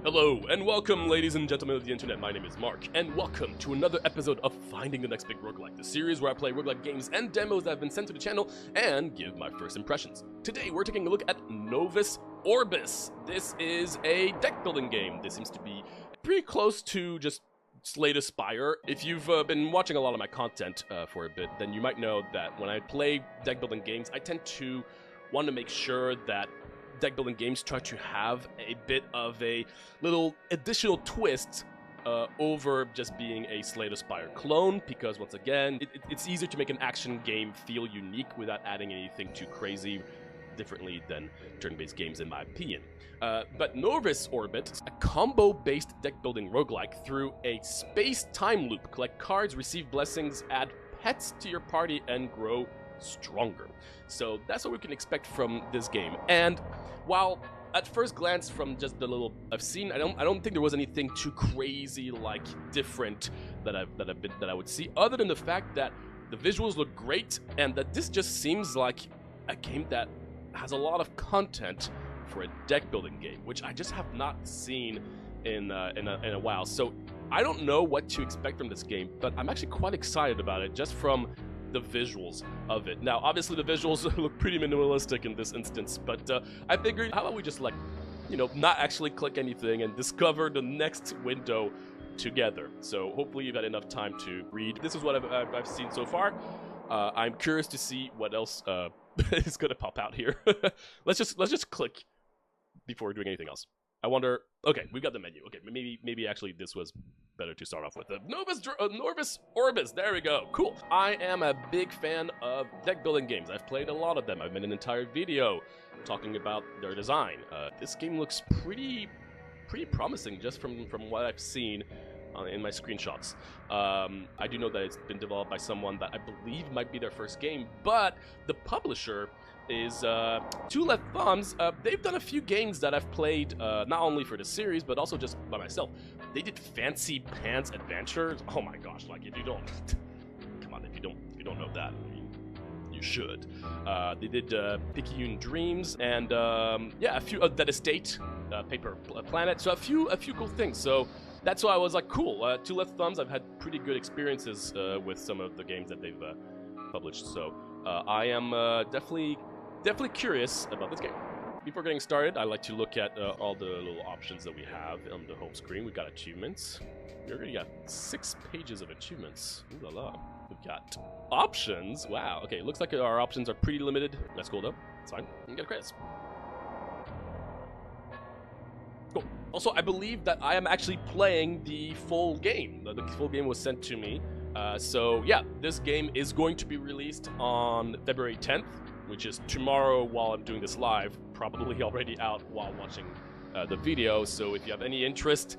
Hello, and welcome, ladies and gentlemen of the internet. My name is Mark, and welcome to another episode of Finding the Next Big Roguelike, the series where I play roguelike games and demos that have been sent to the channel and give my first impressions. Today, we're taking a look at Novus Orbis. This is a deck building game. This seems to be pretty close to just Slay the Spire. If you've been watching a lot of my content for a bit, then you might know that when I play deck building games, I tend to want to make sure that deck building games try to have a bit of a little additional twist over just being a Slay the Spire clone, because once again, it's easier to make an action game feel unique without adding anything too crazy differently than turn-based games, in my opinion. But Novus Orbis, a combo-based deck-building roguelike through a space-time loop. Collect cards, receive blessings, add pets to your party, and grow stronger. So that's what we can expect from this game. And while at first glance, from just the little I've seen, I don't think there was anything too crazy, like, different that I would see, other than the fact that the visuals look great and that this just seems like a game that has a lot of content for a deck building game, which I just have not seen in a while. So I don't know what to expect from this game, but I'm actually quite excited about it just from the visuals of it. Now, obviously the visuals look pretty minimalistic in this instance, but I figured, how about we just, like, you know, not actually click anything and discover the next window together. So hopefully you've had enough time to read. This is what I've seen so far. I'm curious to see what else is gonna pop out here. let's just click before doing anything else. I wonder. Okay, we've got the menu. Okay, maybe actually this was better to start off with. Novus Orbis. There we go. Cool. I am a big fan of deck building games. I've played a lot of them. I've made an entire video talking about their design. This game looks pretty promising just from what I've seen in my screenshots. I do know that it's been developed by someone that I believe might be their first game, but the publisher is Two Left Thumbs. They've done a few games that I've played, not only for the series, but also just by myself. They did Fancy Pants Adventures. Oh my gosh, like, if you don't, come on, if you don't know that, I mean, you should. They did Picayune Dreams, and yeah, a few Dead Estate, Paper Planet, so a few cool things. So that's why I was like, cool. Two Left Thumbs, I've had pretty good experiences with some of the games that they've published, so I am definitely curious about this game. Before getting started, I like to look at all the little options that we have on the home screen. We've got achievements. We already got 6 pages of achievements. Ooh la la. We've got options. Wow. Okay, looks like our options are pretty limited. That's cool though. It's fine. We get credits. Cool. Also, I believe that I am actually playing the full game. The full game was sent to me. So yeah, this game is going to be released on February 10th, which is tomorrow while I'm doing this live, probably already out while watching the video. So if you have any interest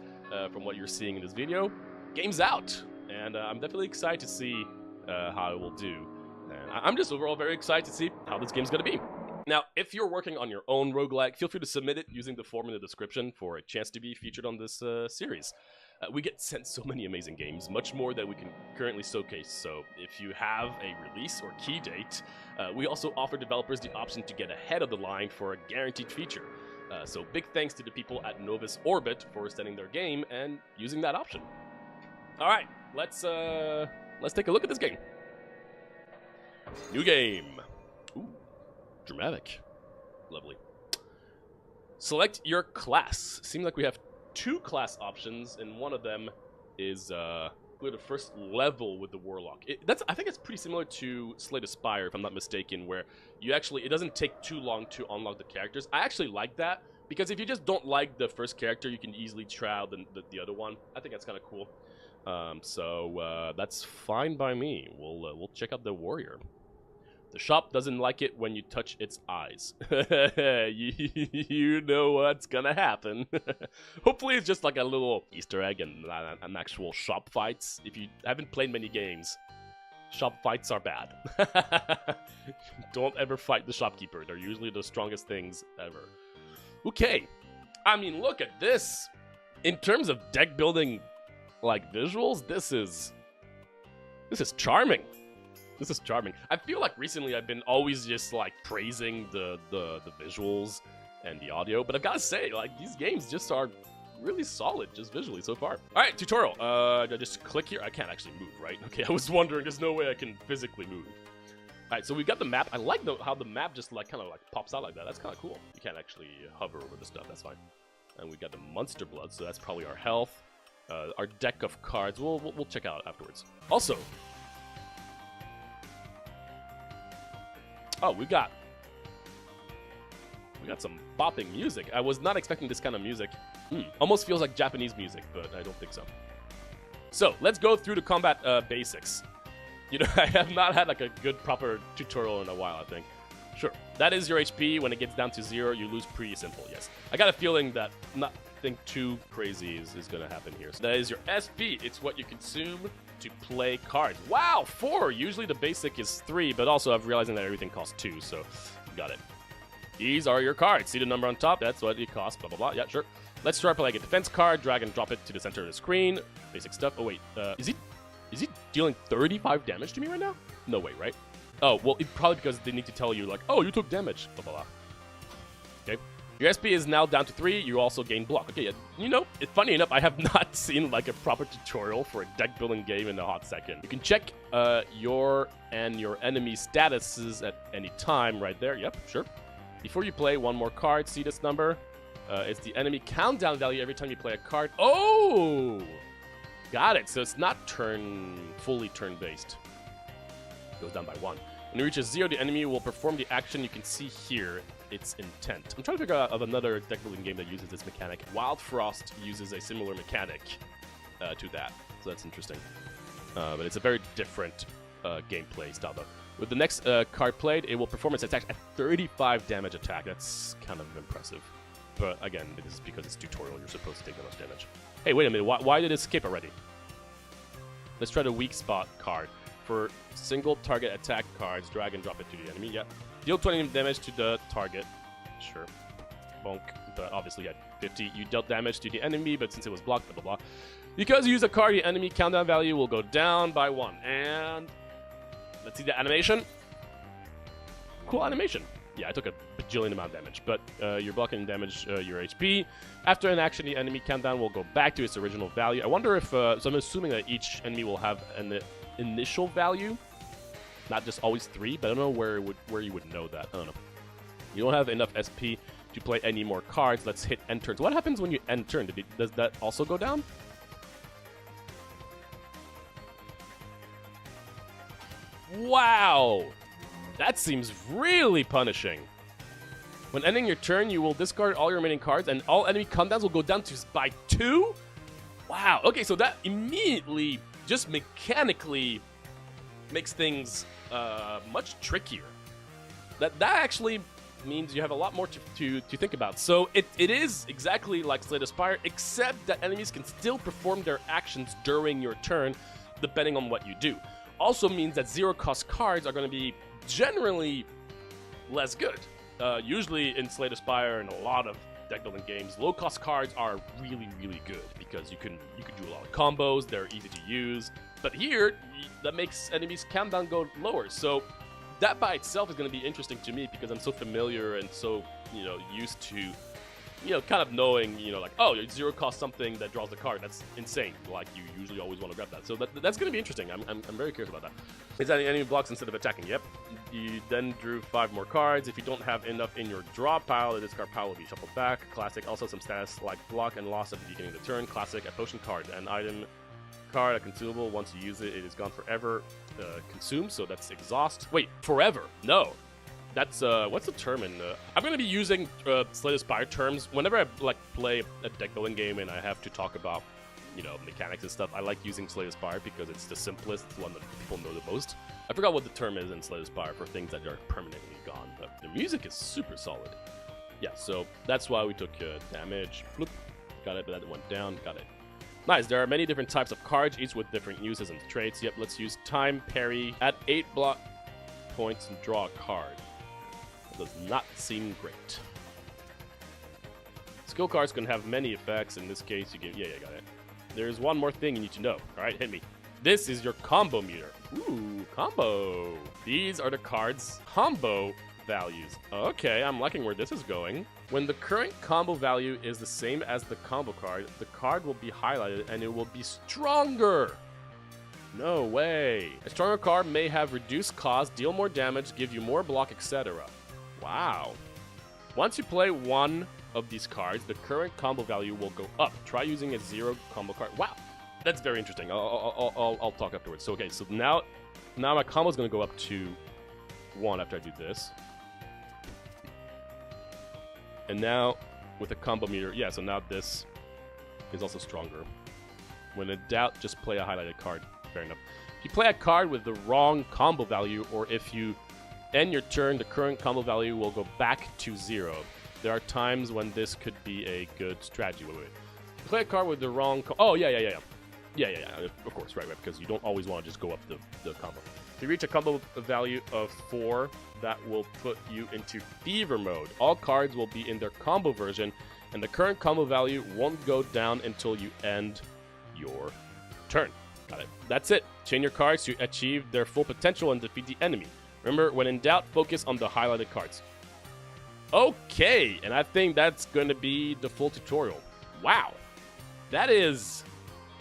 from what you're seeing in this video, game's out. And I'm definitely excited to see how it will do. And I'm just overall very excited to see how this game's going to be. Now, if you're working on your own roguelike, feel free to submit it using the form in the description for a chance to be featured on this series. We get sent so many amazing games, much more than we can currently showcase. So if you have a release or key date, we also offer developers the option to get ahead of the line for a guaranteed feature. So big thanks to the people at Novus Orbis for sending their game and using that option. All right, let's take a look at this game. New game. Ooh, dramatic. Lovely. Select your class. Seems like we have 2 class options, and one of them is we're the first level with the Warlock. I think it's pretty similar to Slay the Spire, if I'm not mistaken, where you actually, it doesn't take too long to unlock the characters. I actually like that, because if you just don't like the first character, you can easily try out the other one. I think that's kind of cool. So that's fine by me. We'll check out the warrior. The shop doesn't like it when you touch its eyes. You know what's gonna happen. Hopefully it's just like a little Easter egg and an actual shop fights. If you haven't played many games, shop fights are bad. Don't ever fight the shopkeeper. They're usually the strongest things ever. Okay. I mean, look at this. In terms of deck building, like, visuals, this is charming. This is charming. I feel like recently I've been always just, like, praising the visuals and the audio, but I've got to say, like, these games just are really solid just visually so far. All right, tutorial. I just click here. I can't actually move, right? Okay, I was wondering. There's no way I can physically move. All right, so we got the map. I like how the map just like kind of like pops out like that. That's kind of cool. You can't actually hover over the stuff. That's fine. And we got the monster blood, so that's probably our health. Our deck of cards. We'll check out afterwards. Also, oh, we got some bopping music. I was not expecting this kind of music. Almost feels like Japanese music, but I don't think so. So let's go through the combat basics. You know, I have not had like a good proper tutorial in a while, I think. Sure, that is your HP. When it gets down to 0, you lose pretty simple, yes. I got a feeling that nothing too crazy is going to happen here. So that is your SP. It's what you consume to play cards. Wow, 4! Usually the basic is 3, but also I'm realizing that everything costs 2, so got it. These are your cards. See the number on top? That's what it costs, blah, blah, blah. Yeah, sure. Let's start by like a defense card, drag and drop it to the center of the screen. Basic stuff. Oh, wait. Is he dealing 35 damage to me right now? No way, right? Oh, well, probably because they need to tell you, like, oh, you took damage, blah, blah, blah. Okay. Your SP is now down to 3. You also gain block. Okay, you know, funny enough, I have not seen, like, a proper tutorial for a deck-building game in a hot second. You can check your enemy statuses at any time right there. Yep, sure. Before you play one more card, see this number? It's the enemy countdown value every time you play a card. Oh! Got it. So it's not fully turn-based. Goes down by 1. When it reaches 0, the enemy will perform the action you can see here, its intent. I'm trying to figure out of another deck-building game that uses this mechanic. Wild Frost uses a similar mechanic to that, so that's interesting. But it's a very different gameplay style, though. With the next card played, it will perform its attack at 35 damage attack. That's kind of impressive. But again, this is because it's tutorial. You're supposed to take that much damage. Hey, wait a minute. Why did it skip already? Let's try the weak spot card. For single target attack cards, drag and drop it to the enemy. Yeah. Deal 20 damage to the target. Sure. Bonk. But obviously at 50, you dealt damage to the enemy, but since it was blocked, blah, blah, blah. Because you use a card, the enemy countdown value will go down by 1. And let's see the animation. Cool animation. Yeah, I took a bajillion amount of damage, but you're blocking damage your HP. After an action, the enemy countdown will go back to its original value. I wonder if, so I'm assuming that each enemy will have an initial value, not just always 3, but I don't know where you would know that. I don't know. You don't have enough SP to play any more cards. Let's hit end turn. So what happens when you end turn? Does that also go down? Wow! That seems really punishing. When ending your turn, you will discard all your remaining cards, and all enemy countdowns will go down by 2? Wow, okay, so that immediately, just mechanically, makes things much trickier. That actually means you have a lot more to think about. So it is exactly like Slay the Spire, except that enemies can still perform their actions during your turn, depending on what you do. Also means that zero-cost cards are going to be generally less good. Usually in Slay the Spire and a lot of deck-building games, low-cost cards are really, really good because you can do a lot of combos, they're easy to use. But here, that makes enemies' countdown go lower. So that by itself is going to be interesting to me because I'm so familiar and so, used to, kind of knowing, like, oh, zero cost something that draws the card. That's insane. Like, you usually always want to grab that. So that's going to be interesting. I'm very curious about that. Is that enemy blocks instead of attacking? Yep. You then drew 5 more cards. If you don't have enough in your draw pile, the discard pile will be shuffled back. Classic. Also some status like block and loss at the beginning of the turn. Classic. A potion card. An item card, a consumable. Once you use it, it is gone forever. Consumed. So that's exhaust. Wait, forever? No. That's, what's the term in, I'm going to be using Slay the Spire terms whenever I, play a deck-building game and I have to talk about, mechanics and stuff. I like using Slay the Spire because it's the simplest, the one that people know the most. I forgot what the term is in Slay the Spire for things that are permanently gone, but the music is super solid. Yeah, so that's why we took damage. Bloop. Got it, but that went down. Got it. Nice, there are many different types of cards, each with different uses and traits. Yep, let's use Time Parry. Add 8 block points and draw a card. Does not seem great. Skill cards can have many effects. In this case, you get... Yeah, got it. There's one more thing you need to know. All right, hit me. This is your combo meter. Ooh, combo. These are the cards' combo values. Okay, I'm liking where this is going. When the current combo value is the same as the combo card, the card will be highlighted and it will be stronger. No way. A stronger card may have reduced cost, deal more damage, give you more block, etc. Wow. Once you play one of these cards, the current combo value will go up. Try using a 0 combo card. Wow. That's very interesting. I'll talk afterwards. So, okay, so now my combo is going to go up to 1 after I do this. And now, with the combo meter, yeah, so now this is also stronger. When in doubt, just play a highlighted card. Fair enough. If you play a card with the wrong combo value, or if you end your turn, the current combo value will go back to 0. There are times when this could be a good strategy. Wait. You play a card with the wrong... Oh, yeah. Of course, right, because you don't always want to just go up the combo. If you reach a combo value of 4, that will put you into Fever mode. All cards will be in their combo version, and the current combo value won't go down until you end your turn. Got it. That's it. Chain your cards to achieve their full potential and defeat the enemy. Remember, when in doubt, focus on the highlighted cards. Okay, and I think that's going to be the full tutorial. Wow. That is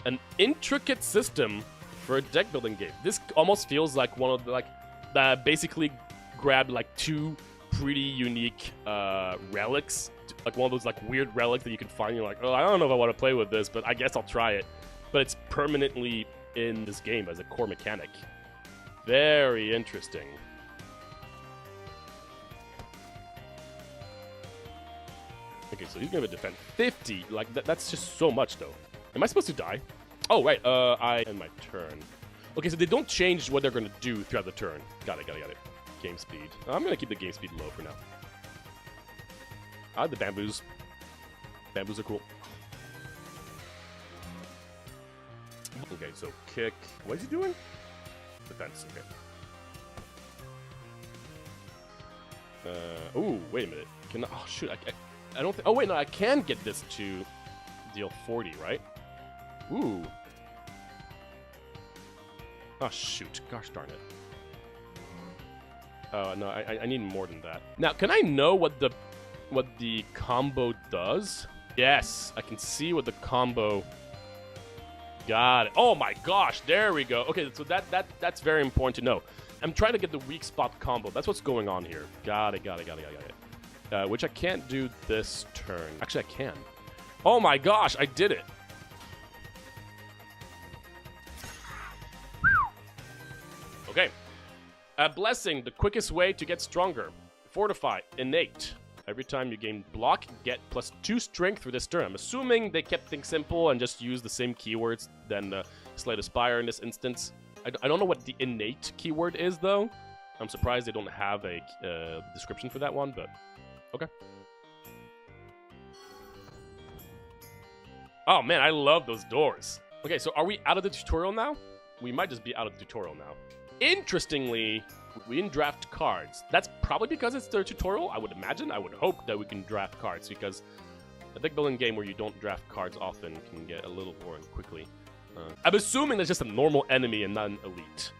an intricate system for a deck building game. This almost feels like one of the, basically grabbed like 2 pretty unique relics. Like one of those like weird relics that you can find. You're like, oh, I don't know if I want to play with this, but I guess I'll try it. But it's permanently in this game as a core mechanic. Very interesting. Okay, so he's gonna defend 50. Like that's just so much, though. Am I supposed to die? Oh, right. I end my turn. Okay, so they don't change what they're gonna do throughout the turn. Got it. Game speed. I'm gonna keep the game speed low for now. I like the bamboos. Bamboos are cool. Okay, so kick. What is he doing? Defense. Okay. Ooh, wait a minute. Can oh shoot! I don't think. Oh wait, no, I can get this to deal 40, right? Ooh. Oh shoot! Gosh darn it. No, I need more than that. Now, can I know what the combo does? Yes, I can see what the combo. Got it. Oh my gosh, there we go. Okay, so that's very important to know. I'm trying to get the weak spot combo. That's what's going on here. Got it. Which I can't do this turn. Actually, I can. Oh my gosh, I did it. Okay. Blessing, the quickest way to get stronger. Fortify, innate. Every time you gain block, get +2 strength for this turn. I'm assuming they kept things simple and just used the same keywords than Slay the Spire in this instance. I don't know what the innate keyword is, though. I'm surprised they don't have a description for that one, but okay. Oh man, I love those doors. Okay, so are we out of the tutorial now? We might just be out of the tutorial now. Interestingly, we didn't draft cards. That's probably because it's the tutorial, I would imagine. I would hope that we can draft cards, because a deck building game where you don't draft cards often can get a little boring quickly. I'm assuming that's just a normal enemy and not an elite.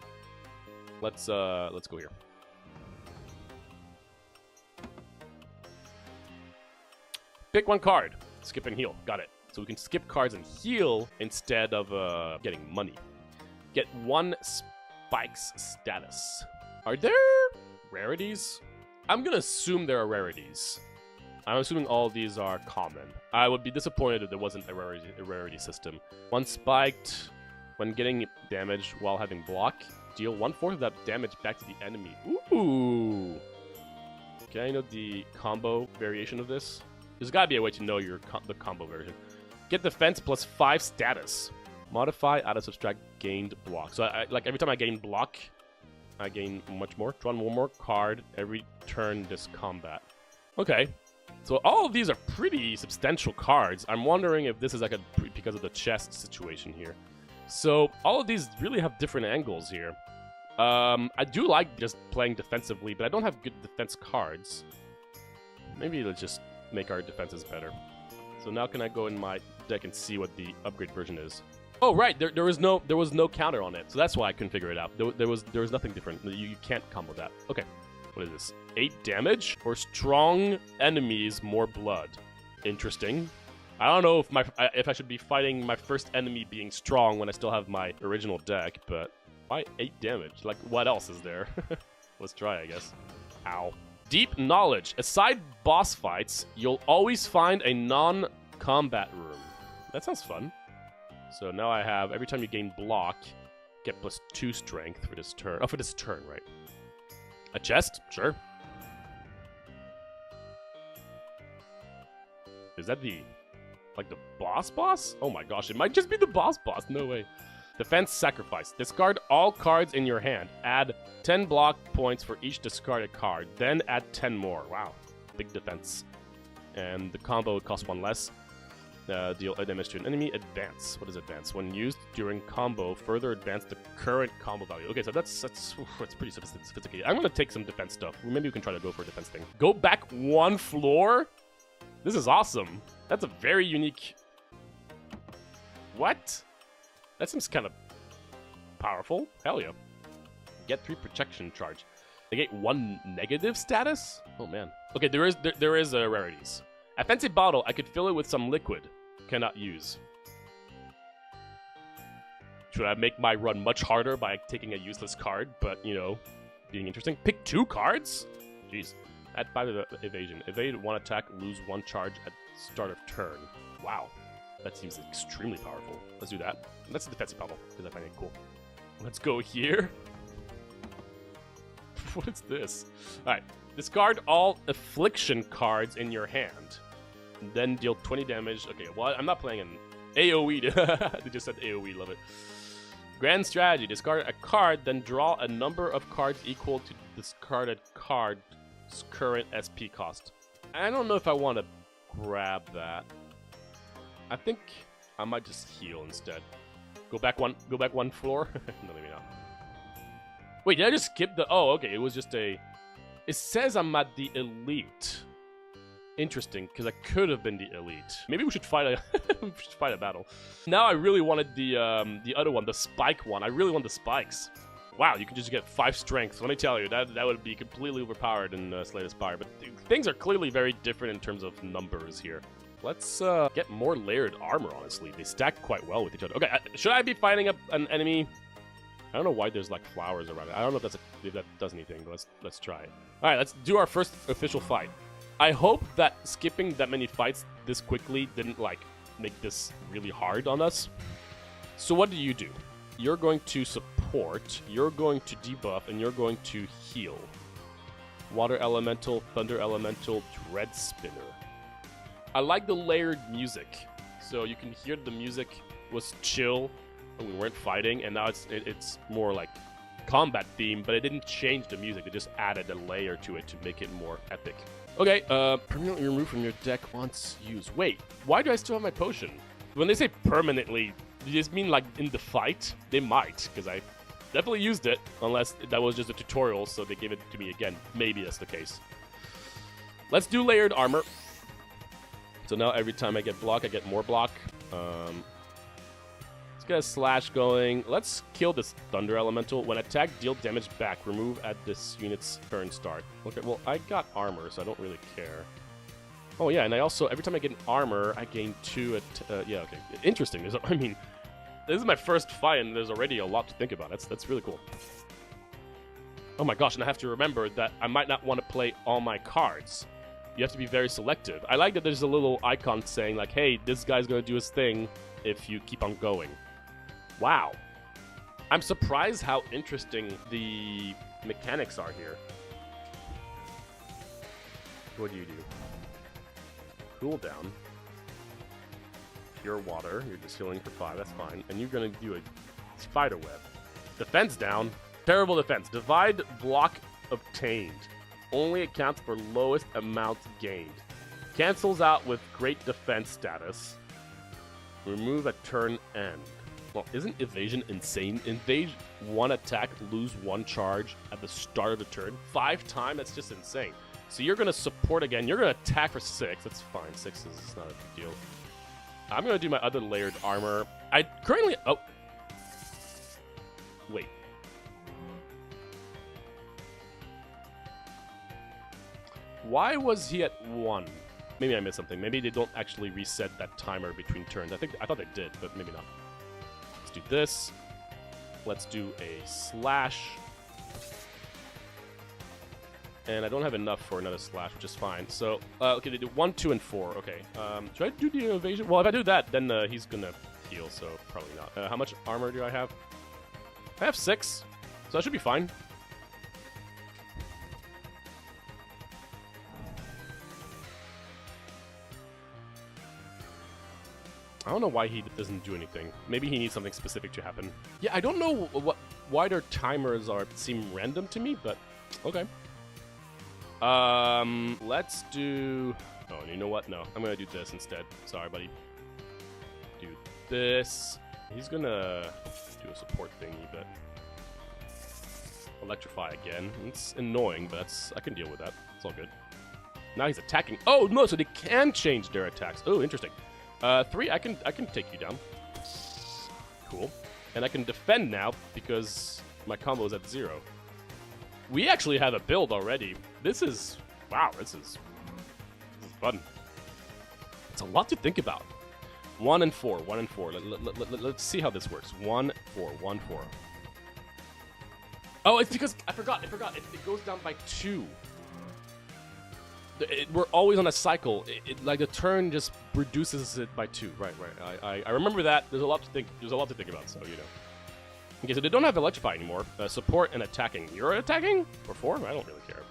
Let's go here. Pick one card. Skip and heal. Got it. So we can skip cards and heal instead of getting money. Get 1 Spike's status. Are there rarities? I'm gonna assume there are rarities. I'm assuming all of these are common. I would be disappointed if there wasn't a rarity system. 1 spiked when getting damage while having block. Deal 1/4 of that damage back to the enemy. Ooh. Okay, I know the combo variation of this. There's gotta be a way to know the combo version. Get defense +5 status. Modify, add a subtract gained block. So like every time I gain block, I gain much more. Draw 1 more card every turn this combat. Okay. So all of these are pretty substantial cards. I'm wondering if this is like because of the chest situation here. So all of these really have different angles here. I do like just playing defensively, but I don't have good defense cards. Maybe let's just make our defenses better. So now can I go in my deck and see what the upgrade version is? Oh right, there was no counter on it, so that's why I couldn't figure it out. There was nothing different. You can't combo that. Okay. What is this? 8 damage? Or strong enemies, more blood. Interesting. I don't know if I should be fighting my first enemy being strong when I still have my original deck, but why 8 damage? Like, what else is there? Let's try, I guess. Ow. Deep knowledge. Aside boss fights, you'll always find a non-combat room. That sounds fun. So now I have, every time you gain block, get +2 strength for this turn. Oh, for this turn, right. A chest? Sure. Is that the, like, the boss? Oh my gosh, it might just be the boss. No way. Defense sacrifice. Discard all cards in your hand. Add 10 block points for each discarded card. Then add 10 more. Wow. Big defense. And the combo costs 1 less. Deal a damage to an enemy. Advance. What is advance? When used during combo, further advance the current combo value. Okay, so that's pretty sophisticated. I'm gonna take some defense stuff. Maybe we can try to go for a defense thing. Go back 1 floor? This is awesome. That's a very unique... What? That seems kind of powerful. Hell yeah. Get 3 protection charge. Negate 1 negative status? Oh man. Okay, there is rarities. A fancy bottle, I could fill it with some liquid. Cannot use. Should I make my run much harder by taking a useless card, but, you know, being interesting? Pick 2 cards? Jeez. Add 5 to the evasion. Evade 1 attack, lose 1 charge at start of turn. Wow. That seems extremely powerful. Let's do that. That's a defensive bottle, because I find it cool. Let's go here. What is this? Alright. Discard all affliction cards in your hand. Then deal 20 damage. Okay, well, I'm not playing an AoE. They just said AoE, love it. Grand strategy. Discard a card, then draw a number of cards equal to discarded card's current SP cost. I don't know if I want to grab that. I think I might just heal instead. Go back one floor? No, maybe not. Wait, did I just skip the... Oh, okay, it was just a... It says I'm at the elite. Interesting, because I could have been the elite. Maybe we should fight a battle. Now I really wanted the other one, the spike one. I really want the spikes. Wow, you can just get 5 strength. Let me tell you, that would be completely overpowered in Slay the Spire. But things are clearly very different in terms of numbers here. Let's get more layered armor, honestly. They stack quite well with each other. Okay, should I be fighting an enemy? I don't know why there's like flowers around it. I don't know if that does anything, but let's try it. Alright, let's do our first official fight. I hope that skipping that many fights this quickly didn't like make this really hard on us. So what do? You're going to support, you're going to debuff, and you're going to heal. Water Elemental, Thunder Elemental, Dread Spinner. I like the layered music. So you can hear the music was chill when we weren't fighting, and now it's more like combat theme, but it didn't change the music. It just added a layer to it to make it more epic. Okay, permanently removed from your deck once used. Wait, why do I still have my potion? When they say permanently, do you just mean like in the fight? They might, because I definitely used it, unless that was just a tutorial, so they gave it to me again. Maybe that's the case. Let's do layered armor. So now every time I get block, I get more block. Let's get a slash going. Let's kill this Thunder Elemental. When attack, deal damage back. Remove at this unit's turn start. Okay, well, I got armor, so I don't really care. Oh, yeah, and I also, every time I get an armor, I gain 2 at... yeah, okay. Interesting. I mean, this is my first fight, and there's already a lot to think about. That's really cool. Oh my gosh, and I have to remember that I might not want to play all my cards. You have to be very selective. I like that there's a little icon saying, like, hey, this guy's going to do his thing if you keep on going. Wow. I'm surprised how interesting the mechanics are here. What do? Cool down. Pure water. You're just healing for 5. That's fine. And you're going to do a spider web. Defense down. Terrible defense. Divide block obtained. Only accounts for lowest amount gained. Cancels out with great defense status. Remove at turn end. Well, isn't evasion insane? Invade 1 attack, lose 1 charge at the start of the turn. 5 times? That's just insane. So you're going to support again. You're going to attack for 6. That's fine. 6 is not a big deal. I'm going to do my other layered armor. I currently... Oh. Wait. Why was he at 1? Maybe I missed something. Maybe they don't actually reset that timer between turns. I thought they did, but maybe not. Let's do this. Let's do a slash. And I don't have enough for another slash, which is fine. So, okay, they do 1, 2, and 4. Okay. Should I do the innovation? Well, if I do that, then he's gonna heal, so probably not. How much armor do I have? I have 6, so that should be fine. I don't know why he doesn't do anything. Maybe he needs something specific to happen. Yeah, I don't know why their timers seem random to me, but okay. Let's do... Oh, you know what? No, I'm gonna do this instead. Sorry, buddy. Do this. He's gonna do a support thingy, but... Electrify again. It's annoying, but I can deal with that. It's all good. Now he's attacking. Oh, no, so they can change their attacks. Oh, interesting. 3, I can take you down. Cool. And I can defend now because my combo is at 0. We actually have a build already. This is... Wow, this is fun. It's a lot to think about. 1 and 4, 1 and 4. Let's see how this works. 1, 4, 1, 4. Oh, it's because... I forgot. It goes down by 2. We're always on a cycle. Like the turn just reduces it by 2. Right. I remember that. There's a lot to think about. So you know. Okay, so they don't have electrify anymore. Support and attacking. You're attacking for 4? I don't really care.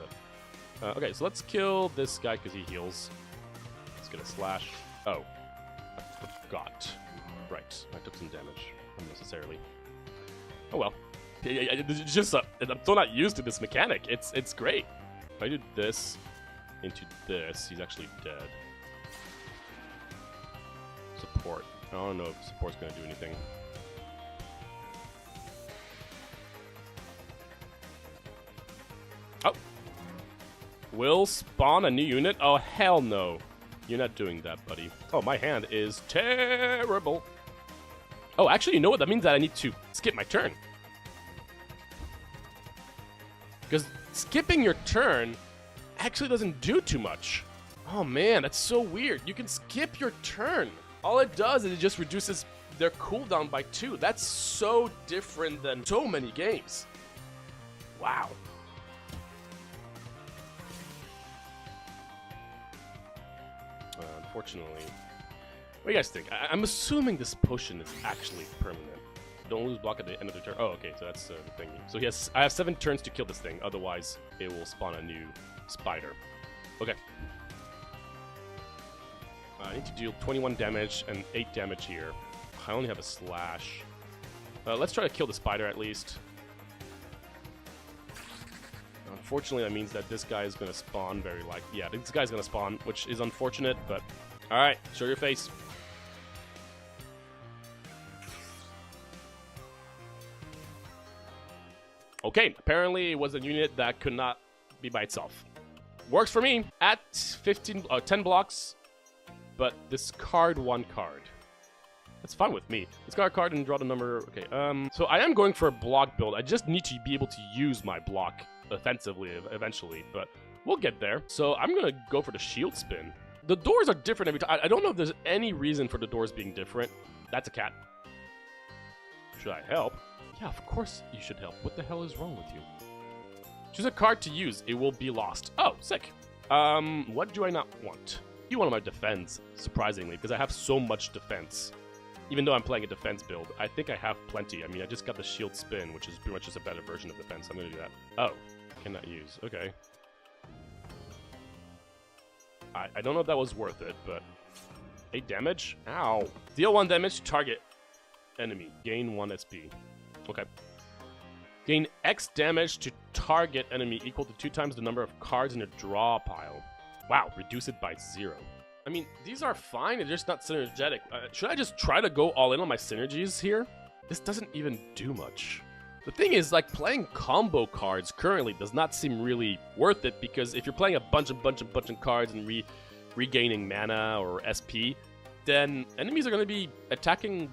But okay, so let's kill this guy because he heals. Let's get a slash. Oh, I forgot. Right, I took some damage unnecessarily. Oh well. It's just I'm so not used to this mechanic. It's great. If I do this into this, he's actually dead. Support. I don't know if support's gonna do anything. Oh. Will spawn a new unit? Oh, hell no. You're not doing that, buddy. Oh, my hand is terrible. Oh, actually, you know what? That means that I need to skip my turn. Because skipping your turn actually doesn't do too much. Oh man, that's so weird. You can skip your turn. All it does is it just reduces their cooldown by 2. That's so different than so many games. Wow. Unfortunately. What do you guys think? I'm assuming this potion is actually permanent. Don't lose block at the end of the turn. Oh, okay, so that's the thing. So I have 7 turns to kill this thing. Otherwise, it will spawn a new spider. Okay. I need to deal 21 damage and 8 damage here. I only have a slash. Let's try to kill the spider at least. Unfortunately, that means that this guy is going to spawn very likely. Yeah, this guy's going to spawn, which is unfortunate, but... Alright, show your face. Okay, apparently it was a unit that could not be by itself. Works for me. At 10 blocks, but discard 1 card. That's fine with me. Discard a card and draw the number. Okay, so I am going for a block build. I just need to be able to use my block offensively eventually, but we'll get there. So I'm gonna go for the shield spin. The doors are different every time. I don't know if there's any reason for the doors being different. That's a cat. Should I help? Yeah, of course you should help. What the hell is wrong with you? Choose a card to use. It will be lost. Oh, sick. What do I not want? You want my defense, surprisingly, because I have so much defense. Even though I'm playing a defense build, I think I have plenty. I mean, I just got the shield spin, which is pretty much just a better version of defense. I'm gonna do that. Oh, cannot use. Okay. I don't know if that was worth it, but 8 damage? Ow. Deal 1 damage to target enemy. Gain 1 SP. Okay. Gain X damage to target enemy equal to 2 times the number of cards in your draw pile. Wow, reduce it by 0. I mean, these are fine, they're just not synergetic. Should I just try to go all in on my synergies here? This doesn't even do much. The thing is, like, playing combo cards currently does not seem really worth it, because if you're playing a bunch of cards and regaining mana or SP, then enemies are going to be attacking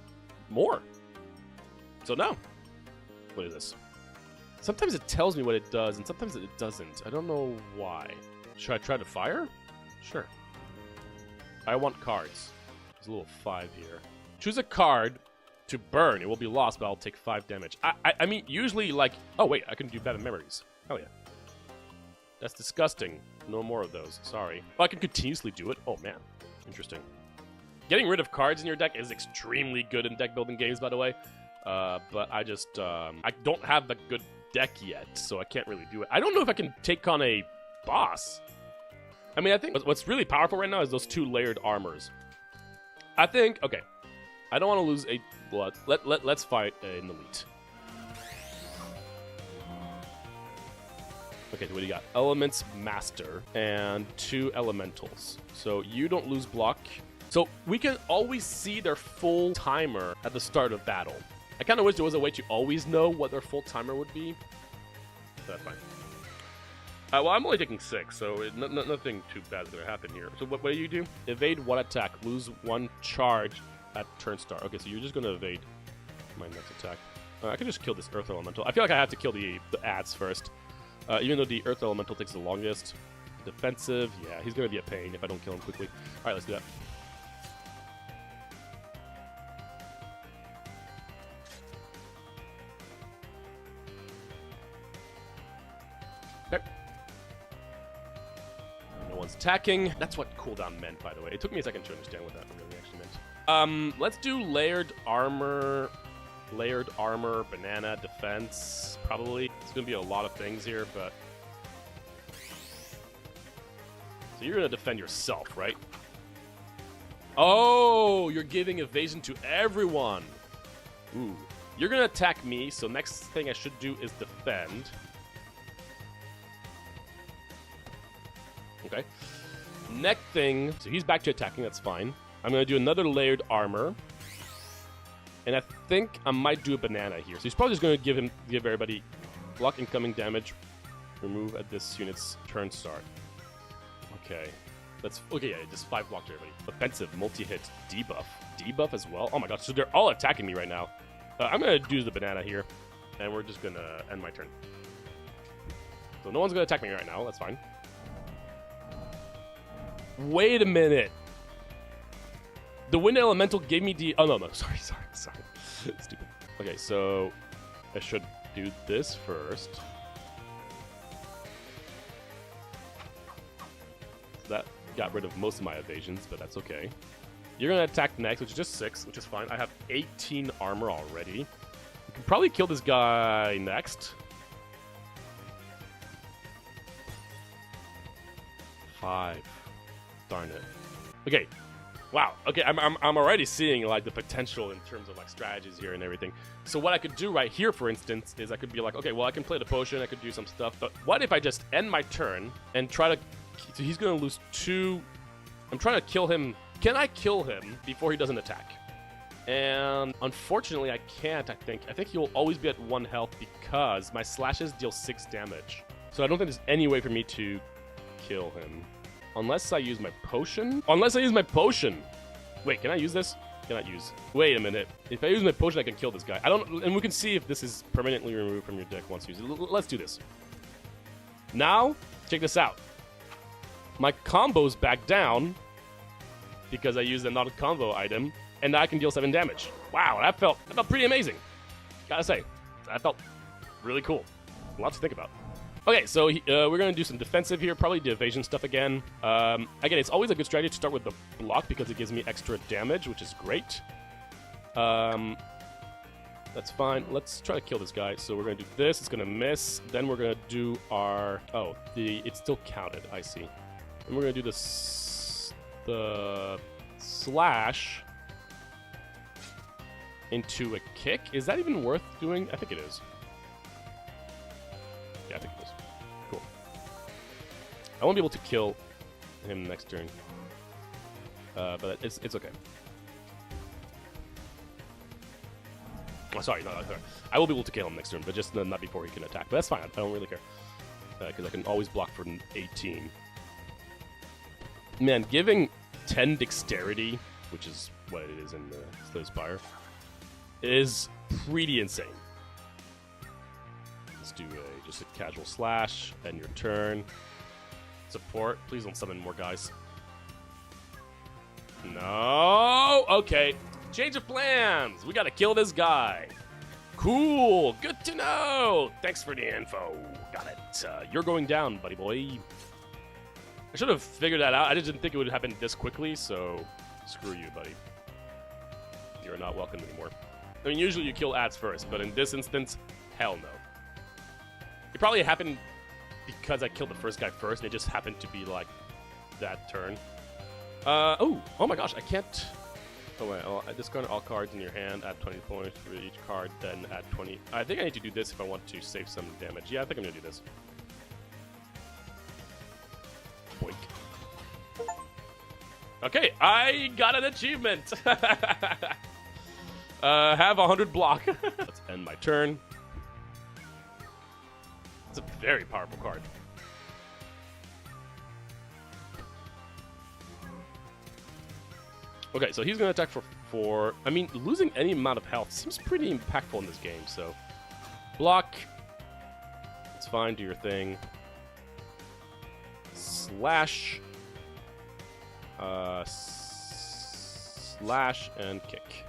more. So no. What is this? Sometimes it tells me what it does, and sometimes it doesn't. I don't know why. Should I try to fire? Sure. I want cards. There's a little 5 here. Choose a card to burn. It will be lost, but I'll take 5 damage. I mean, usually, like... Oh, wait, I can do better memories. Hell yeah. That's disgusting. No more of those. Sorry. Oh, I can continuously do it? Oh, man. Interesting. Getting rid of cards in your deck is extremely good in deck building games, by the way. But I just... I don't have a good deck yet, so I can't really do it. I don't know if I can take on a boss. I mean, I think what's really powerful right now is those 2 layered armors. I think... Okay. I don't want to lose a... Well, let's fight an elite. Okay, so what do you got? Elements Master and 2 elementals. So you don't lose block. So we can always see their full timer at the start of battle. I kind of wish there was a way to always know what their full timer would be. But that's fine. Well, I'm only taking 6, so nothing too bad is going to happen here. So what do you do? Evade 1 attack, lose 1 charge at turn start. Okay, so you're just going to evade my next attack. I can just kill this Earth Elemental. I feel like I have to kill the ads first. Even though the Earth Elemental takes the longest. Defensive, yeah, he's going to be a pain if I don't kill him quickly. Alright, let's do that. Okay. No one's attacking. That's what cooldown meant, by the way. It took me a second to understand what that really actually meant. Let's do layered armor, banana, defense, probably. It's going to be a lot of things here, but... So you're going to defend yourself, right? Oh, you're giving evasion to everyone. Ooh. You're going to attack me, so next thing I should do is defend. Okay. Next thing, so he's back to attacking, that's fine. I'm going to do another layered armor. And I think I might do a banana here. So he's probably just going to give everybody block incoming damage, remove at this unit's turn start. Okay. Okay, yeah, just 5 block to everybody. Offensive, multi-hit, debuff. Debuff as well? Oh my god, so they're all attacking me right now. I'm going to do the banana here, and we're just going to end my turn. So no one's going to attack me right now, that's fine. Wait a minute. The Wind Elemental gave me the... Oh, no, sorry. Stupid. Okay, so I should do this first. That got rid of most of my evasions, but that's okay. You're going to attack next, which is just 6, which is fine. I have 18 armor already. You can probably kill this guy next. 5. Darn it. Okay. Wow. Okay, I'm already seeing like the potential in terms of like strategies here and everything. So what I could do right here, for instance, is I could be like, okay, well I can play the potion, I could do some stuff, but what if I just end my turn and try to... So he's going to lose 2... I'm trying to kill him. Can I kill him before he doesn't attack? And unfortunately, I can't, I think. I think he'll always be at 1 health because my slashes deal 6 damage. So I don't think there's any way for me to kill him. Unless I use my potion? Wait, can I use this? Cannot use. Wait a minute. If I use my potion, I can kill this guy. I don't... And we can see if this is permanently removed from your deck once used. Let's do this. Now, check this out. My combo's back down because I used a not a combo item, and now I can deal 7 damage. Wow, that felt pretty amazing. Gotta say, that felt really cool. Lots to think about. Okay, so we're going to do some defensive here, probably the evasion stuff again. Again, it's always a good strategy to start with the block because it gives me extra damage, which is great. That's fine. Let's try to kill this guy. So we're going to do this. It's going to miss. Then we're going to do our... Oh, it's still counted. I see. And we're going to do the slash into a kick. Is that even worth doing? I think it is. Yeah, I think it is. Cool. I won't be able to kill him next turn. But it's okay. Oh, sorry, no, sorry. I will be able to kill him next turn, but just not before he can attack. But that's fine. I don't really care. Because I can always block for an 18. Man, giving 10 dexterity, which is what it is in the Slay Spire, is pretty insane. Let's do just a casual slash, end your turn. Support. Please don't summon more guys. No. Okay. Change of plans. We gotta kill this guy. Cool. Good to know. Thanks for the info. Got it. You're going down, buddy boy. I should have figured that out. I just didn't think it would happen this quickly, so screw you, buddy. You're not welcome anymore. I mean, usually you kill ads first, but in this instance, hell no. It probably happened because I killed the first guy first, and it just happened to be like that turn. Oh my gosh, I can't. Oh wait, I discard all cards in your hand, add 20 points for each card, then add 20. I think I need to do this if I want to save some damage. Yeah, I think I'm gonna do this. Boink. Okay, I got an achievement. Have 100 block. Let's end my turn. It's a very powerful card. Okay, so he's going to attack for 4. I mean, losing any amount of health seems pretty impactful in this game, so... Block. It's fine, do your thing. Slash. Slash and kick.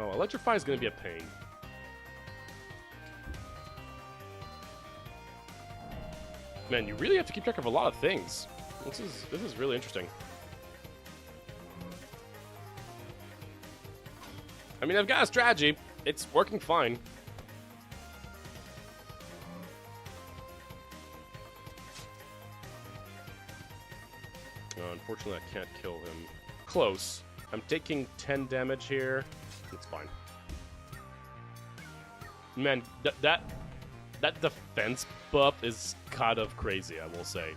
Oh, Electrify is going to be a pain. Man, you really have to keep track of a lot of things. This is really interesting. I mean, I've got a strategy. It's working fine. Oh, unfortunately, I can't kill him. Close. I'm taking 10 damage here. It's fine. Man, that defense buff is kind of crazy, I will say.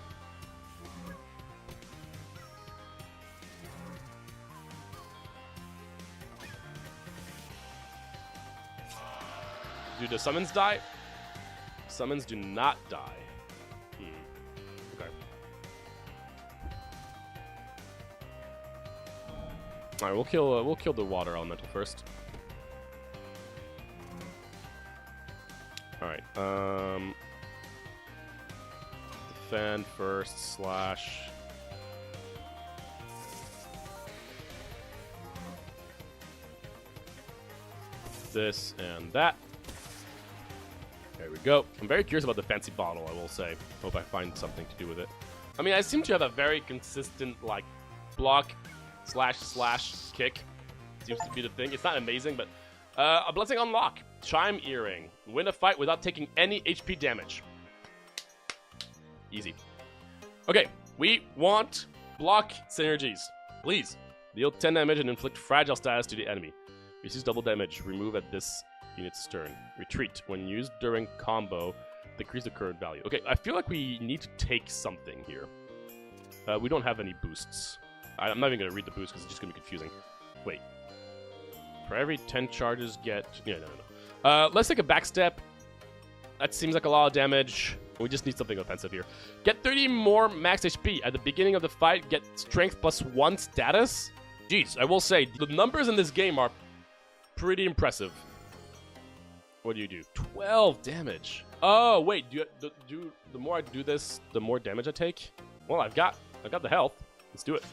Do the summons die? Summons do not die. Okay. All right, we'll kill the water elemental first. All right. Defend first. Slash. This and that. There we go. I'm very curious about the fancy bottle, I will say. Hope I find something to do with it. I mean, I seem to have a very consistent, like, block slash kick. Seems to be the thing. It's not amazing, but a blessing unlock. Chime earring. Win a fight without taking any HP damage. Easy. Okay, we want block synergies. Please. Deal 10 damage and inflict fragile status to the enemy. Receives double damage. Remove at this unit's turn. Retreat. When used during combo, decrease the current value. Okay, I feel like we need to take something here. We don't have any boosts. I'm not even going to read the boost because it's just going to be confusing. Wait. For every 10 charges, get... Yeah, no. Let's take a backstep. That seems like a lot of damage. We just need something offensive here. Get 30 more max HP. At the beginning of the fight, get strength +1 status. Jeez, I will say, the numbers in this game are pretty impressive. What do? 12 damage. Oh, wait. The more I do this, the more damage I take? Well, I've got the health. Let's do it.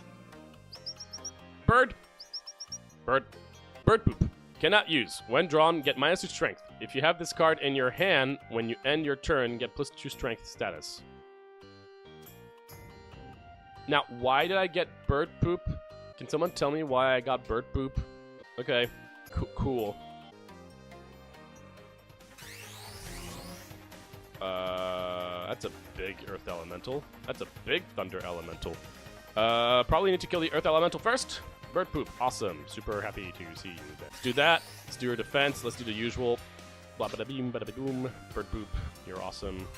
Bird poop. Cannot use. When drawn, get -2 strength. If you have this card in your hand, when you end your turn, get +2 strength status. Now, why did I get bird poop? Can someone tell me why I got bird poop? Okay, cool. That's a big earth elemental. That's a big thunder elemental. Probably need to kill the earth elemental first. Bird poop, awesome. Super happy to see you. Let's do that. Let's do your defense. Let's do the usual. Blah bada beam, bada boom. Bird poop, you're awesome.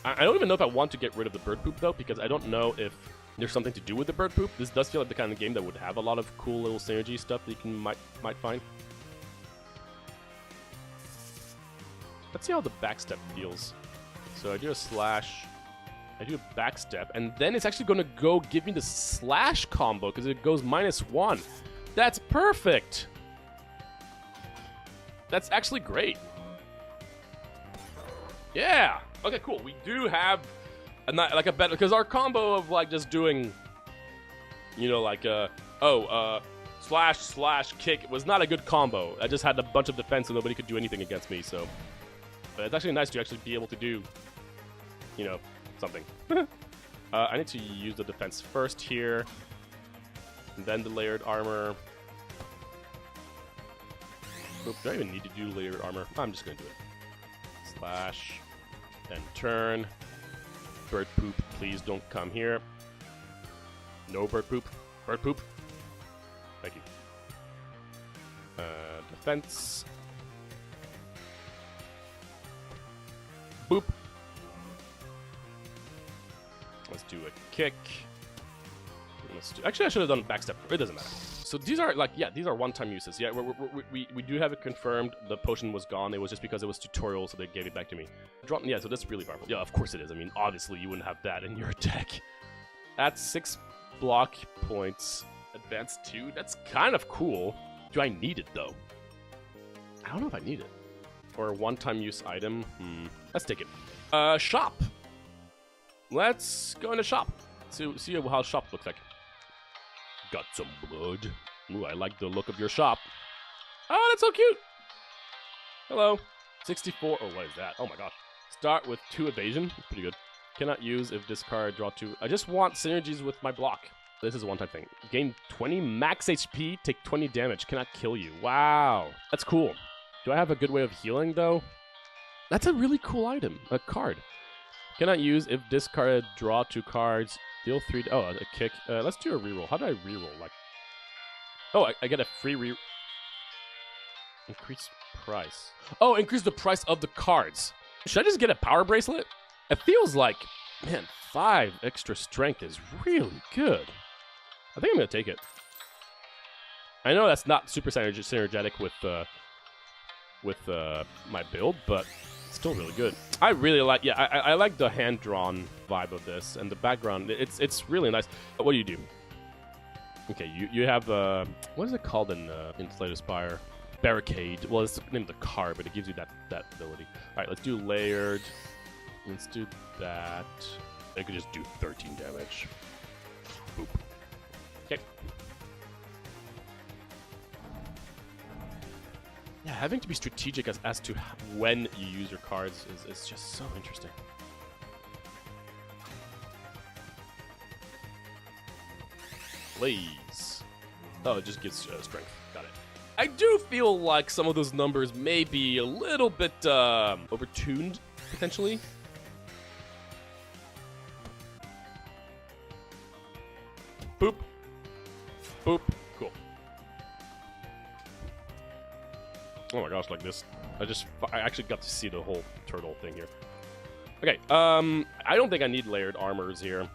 I don't even know if I want to get rid of the bird poop though, because I don't know if there's something to do with the bird poop. This does feel like the kind of game that would have a lot of cool little synergy stuff that you might find. Let's see how the backstep feels. So I do a slash, I do a backstep, and then it's actually going to go give me the slash combo because it goes -1. That's perfect. That's actually great. Yeah. Okay, cool. We do have like a better, because our combo of like just doing, you know, like slash kick was not a good combo. I just had a bunch of defense and nobody could do anything against me. So, but it's actually nice to actually be able to do, you know, something. I need to use the defense first here, and then the layered armor. Oop, do I even need to do layered armor? I'm just gonna do it. Slash and turn. Bird poop, please don't come here. No bird poop. Bird poop. Thank you. Defense. Boop. Let's do a kick. Actually, I should have done backstep. It doesn't matter. So these are like, yeah, these are one-time uses. Yeah, we do have it confirmed. The potion was gone. It was just because it was tutorial, so they gave it back to me. Yeah, so that's really powerful. Yeah, of course it is. I mean, obviously you wouldn't have that in your deck. That's 6 block points. Advanced 2. That's kind of cool. Do I need it though? I don't know if I need it. For a one-time use item. Let's take it. Shop. Let's go into shop. See how shop looks like. Got some blood. Ooh, I like the look of your shop. Oh, that's so cute. Hello. 64. Oh, what is that? Oh my gosh. Start with 2 evasion. That's pretty good. Cannot use if discard, draw 2. I just want synergies with my block. This is a one-time thing. Gain 20 max HP, take 20 damage. Cannot kill you. Wow. That's cool. Do I have a good way of healing, though? That's a really cool item. A card. Cannot use if discarded, draw 2 cards. Deal 3. Oh, a kick. Let's do a reroll. How do I reroll? Like, oh, I get a free re. Increase price. Oh, increase the price of the cards. Should I just get a power bracelet? It feels like, man, 5 extra strength is really good. I think I'm gonna take it. I know that's not super synergetic with my build, but it's still really good. I really like, yeah, I like the hand-drawn vibe of this, and the background, it's really nice. What do you do? Okay, you have, what is it called in Slay the Spire? Barricade. Well, it's the name of the card, but it gives you that ability. All right, let's do layered. Let's do that. I could just do 13 damage. Boop. Okay. Yeah, having to be strategic as to when you use your cards is just so interesting. Blaze. Oh, it just gives strength. Got it. I do feel like some of those numbers may be a little bit overtuned, potentially. Boop. Boop. Cool. Oh my gosh, like this. I actually got to see the whole turtle thing here. Okay, I don't think I need layered armors here.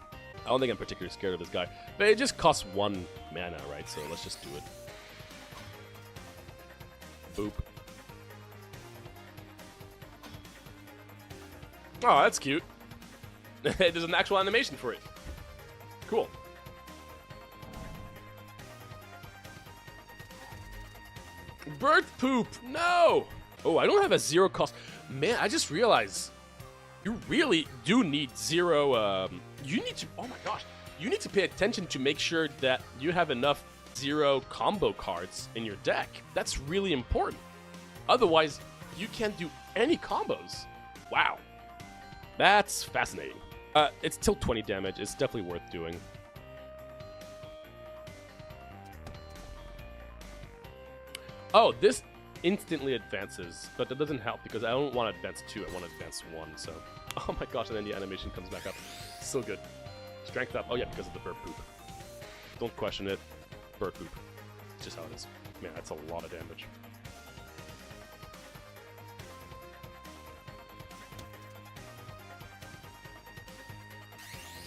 I don't think I'm particularly scared of this guy. But it just costs 1 mana, right? So let's just do it. Boop. Oh, that's cute. There's an actual animation for it. Cool. Bird poop! No! Oh, I don't have a 0 cost. Man, I just realized you really do need 0. You need to. Oh my gosh. You need to pay attention to make sure that you have enough 0 combo cards in your deck. That's really important. Otherwise, you can't do any combos. Wow. That's fascinating. It's still 20 damage. It's definitely worth doing. Oh, this instantly advances, but that doesn't help because I don't want to advance 2, I want to advance 1, so. Oh my gosh, and then the animation comes back up. So good. Strength up. Oh yeah, because of the bird poop. Don't question it. Bird poop. It's just how it is. Man, that's a lot of damage.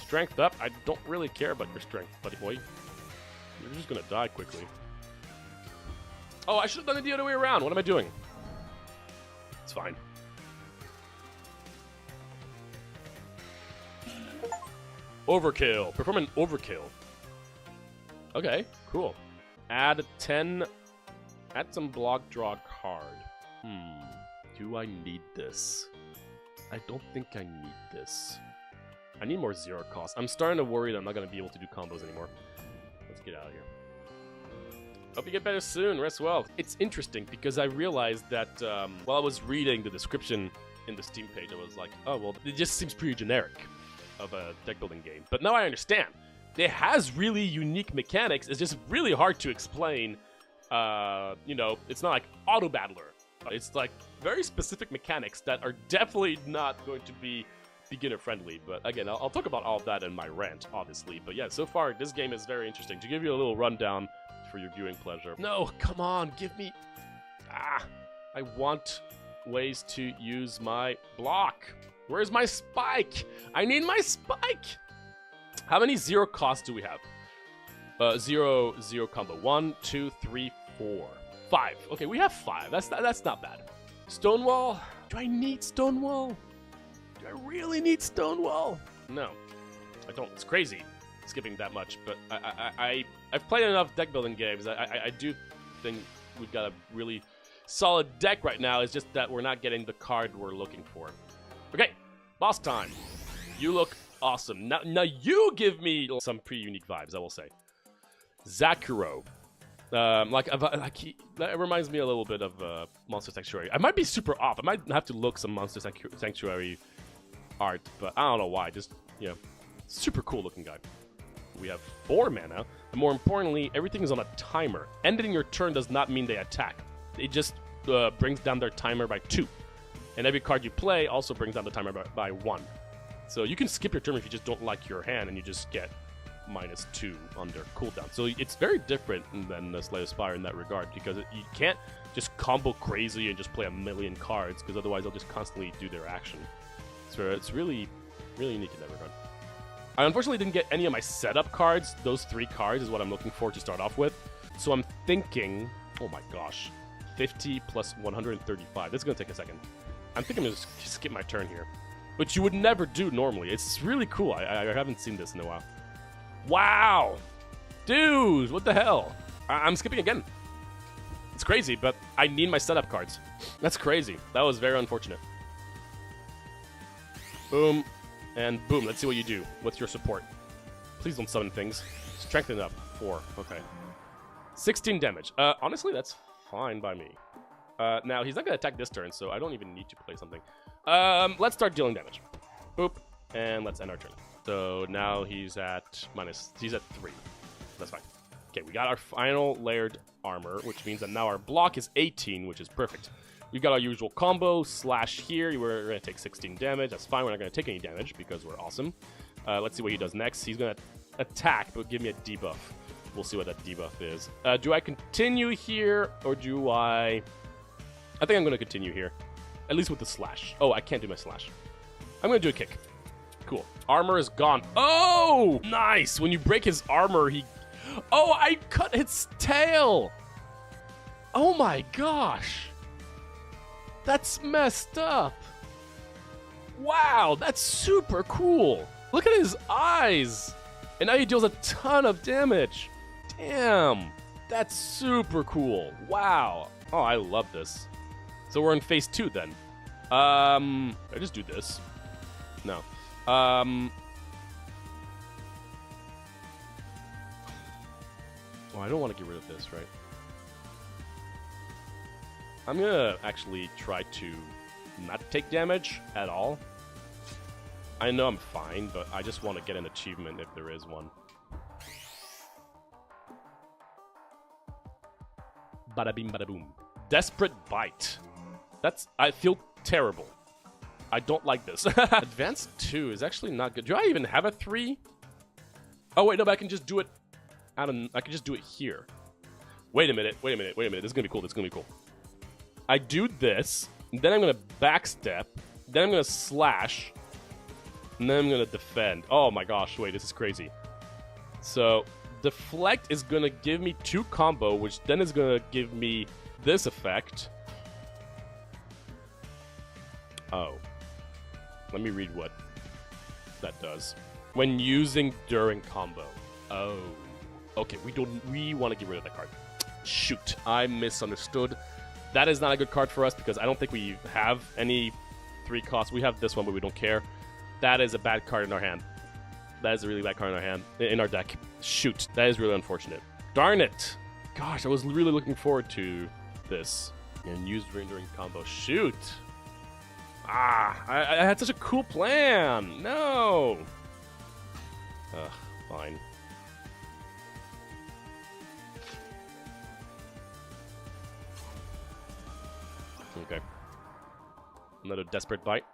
Strength up. I don't really care about your strength, buddy boy. You're just gonna die quickly. Oh, I should have done it the other way around. What am I doing? It's fine. Overkill. Perform an overkill. Okay, cool. Add 10. Add some block, draw a card. Do I need this? I don't think I need this. I need more zero cost. I'm starting to worry that I'm not going to be able to do combos anymore. Let's get out of here. Hope you get better soon. Rest well. It's interesting because I realized that while I was reading the description in the Steam page, I was like, oh, well, it just seems pretty generic of a deck building game. But now I understand. It has really unique mechanics. It's just really hard to explain. You know, it's not like Auto Battler. It's like very specific mechanics that are definitely not going to be beginner friendly. But again, I'll talk about all of that in my rant, obviously. But yeah, so far this game is very interesting. To give you a little rundown for your viewing pleasure. No, come on, give me... I want ways to use my block. Where's my spike? I need my spike! How many zero costs do we have? Zero combo. 1, 2, 3, 4. 5. Okay, we have 5. That's not bad. Stonewall? Do I need Stonewall? Do I really need Stonewall? No, I don't. It's crazy skipping that much, but I've played enough deck building games. I do think we've got a really solid deck right now. It's just that we're not getting the card we're looking for. Okay, boss time. You look awesome. Now you give me some pretty unique vibes, I will say. Zakuro. That reminds me a little bit of Monster Sanctuary. I might be super off. I might have to look some Monster Sanctuary art, but I don't know why. Just, you know, super cool looking guy. We have 4 mana, and more importantly, everything is on a timer. Ending your turn does not mean they attack. It just brings down their timer by 2. And every card you play also brings down the timer by 1. So you can skip your turn if you just don't like your hand, and you just get -2 on their cooldown. So it's very different than the Slay the Spire in that regard, because you can't just combo crazy and just play a million cards, because otherwise they'll just constantly do their action. So it's really, really unique in that regard. I unfortunately didn't get any of my setup cards. Those 3 cards is what I'm looking for to start off with. So I'm thinking, oh my gosh, 50 plus 135. This is going to take a second. I'm thinking I'm going to skip my turn here, which you would never do normally. It's really cool. I haven't seen this in a while. Wow! Dude, what the hell? I'm skipping again. It's crazy, but I need my setup cards. That's crazy. That was very unfortunate. Boom. And boom. Let's see what you do. What's your support? Please don't summon things. Strengthen up. 4. Okay. 16 damage. Honestly, that's fine by me. Now, he's not going to attack this turn, so I don't even need to play something. Let's start dealing damage. Boop. And let's end our turn. So now he's at 3. That's fine. Okay, we got our final layered armor, which means that now our block is 18, which is perfect. We've got our usual combo, slash here. We're going to take 16 damage. That's fine. We're not going to take any damage because we're awesome. Let's see what he does next. He's going to attack, but give me a debuff. We'll see what that debuff is. Do I continue here, or do I think I'm going to continue here. At least with the slash. Oh, I can't do my slash. I'm going to do a kick. Cool. Armor is gone. Oh! Nice! When you break his armor, he... Oh, I cut its tail! Oh my gosh! That's messed up! Wow, that's super cool! Look at his eyes! And now he deals a ton of damage! Damn! That's super cool! Wow! Oh, I love this. So we're in phase 2 then. I just do this. No. Oh, I don't want to get rid of this, right? I'm gonna actually try to not take damage at all. I know I'm fine, but I just want to get an achievement if there is one. Bada bing, bada boom. Desperate Bite. I feel terrible. I don't like this. Advanced 2 is actually not good. Do I even have a 3? Oh, wait, no, but I can just do it I can just do it here. Wait a minute. This is gonna be cool. I do this, then I'm gonna backstep, then I'm gonna slash, and then I'm gonna defend. Oh my gosh, wait, this is crazy. So, deflect is gonna give me 2 combo, which then is gonna give me this effect. Oh. Let me read what that does. When using during combo. Oh. Okay, we want to get rid of that card. Shoot, I misunderstood. That is not a good card for us because I don't think we have any 3 cost. We have this one, but we don't care. That is a bad card in our hand. That is a really bad card in our hand, in our deck. Shoot, that is really unfortunate. Darn it. Gosh, I was really looking forward to this. And used rendering combo. Shoot. Ah, I had such a cool plan. No. Ugh, fine. Okay. Another desperate bite.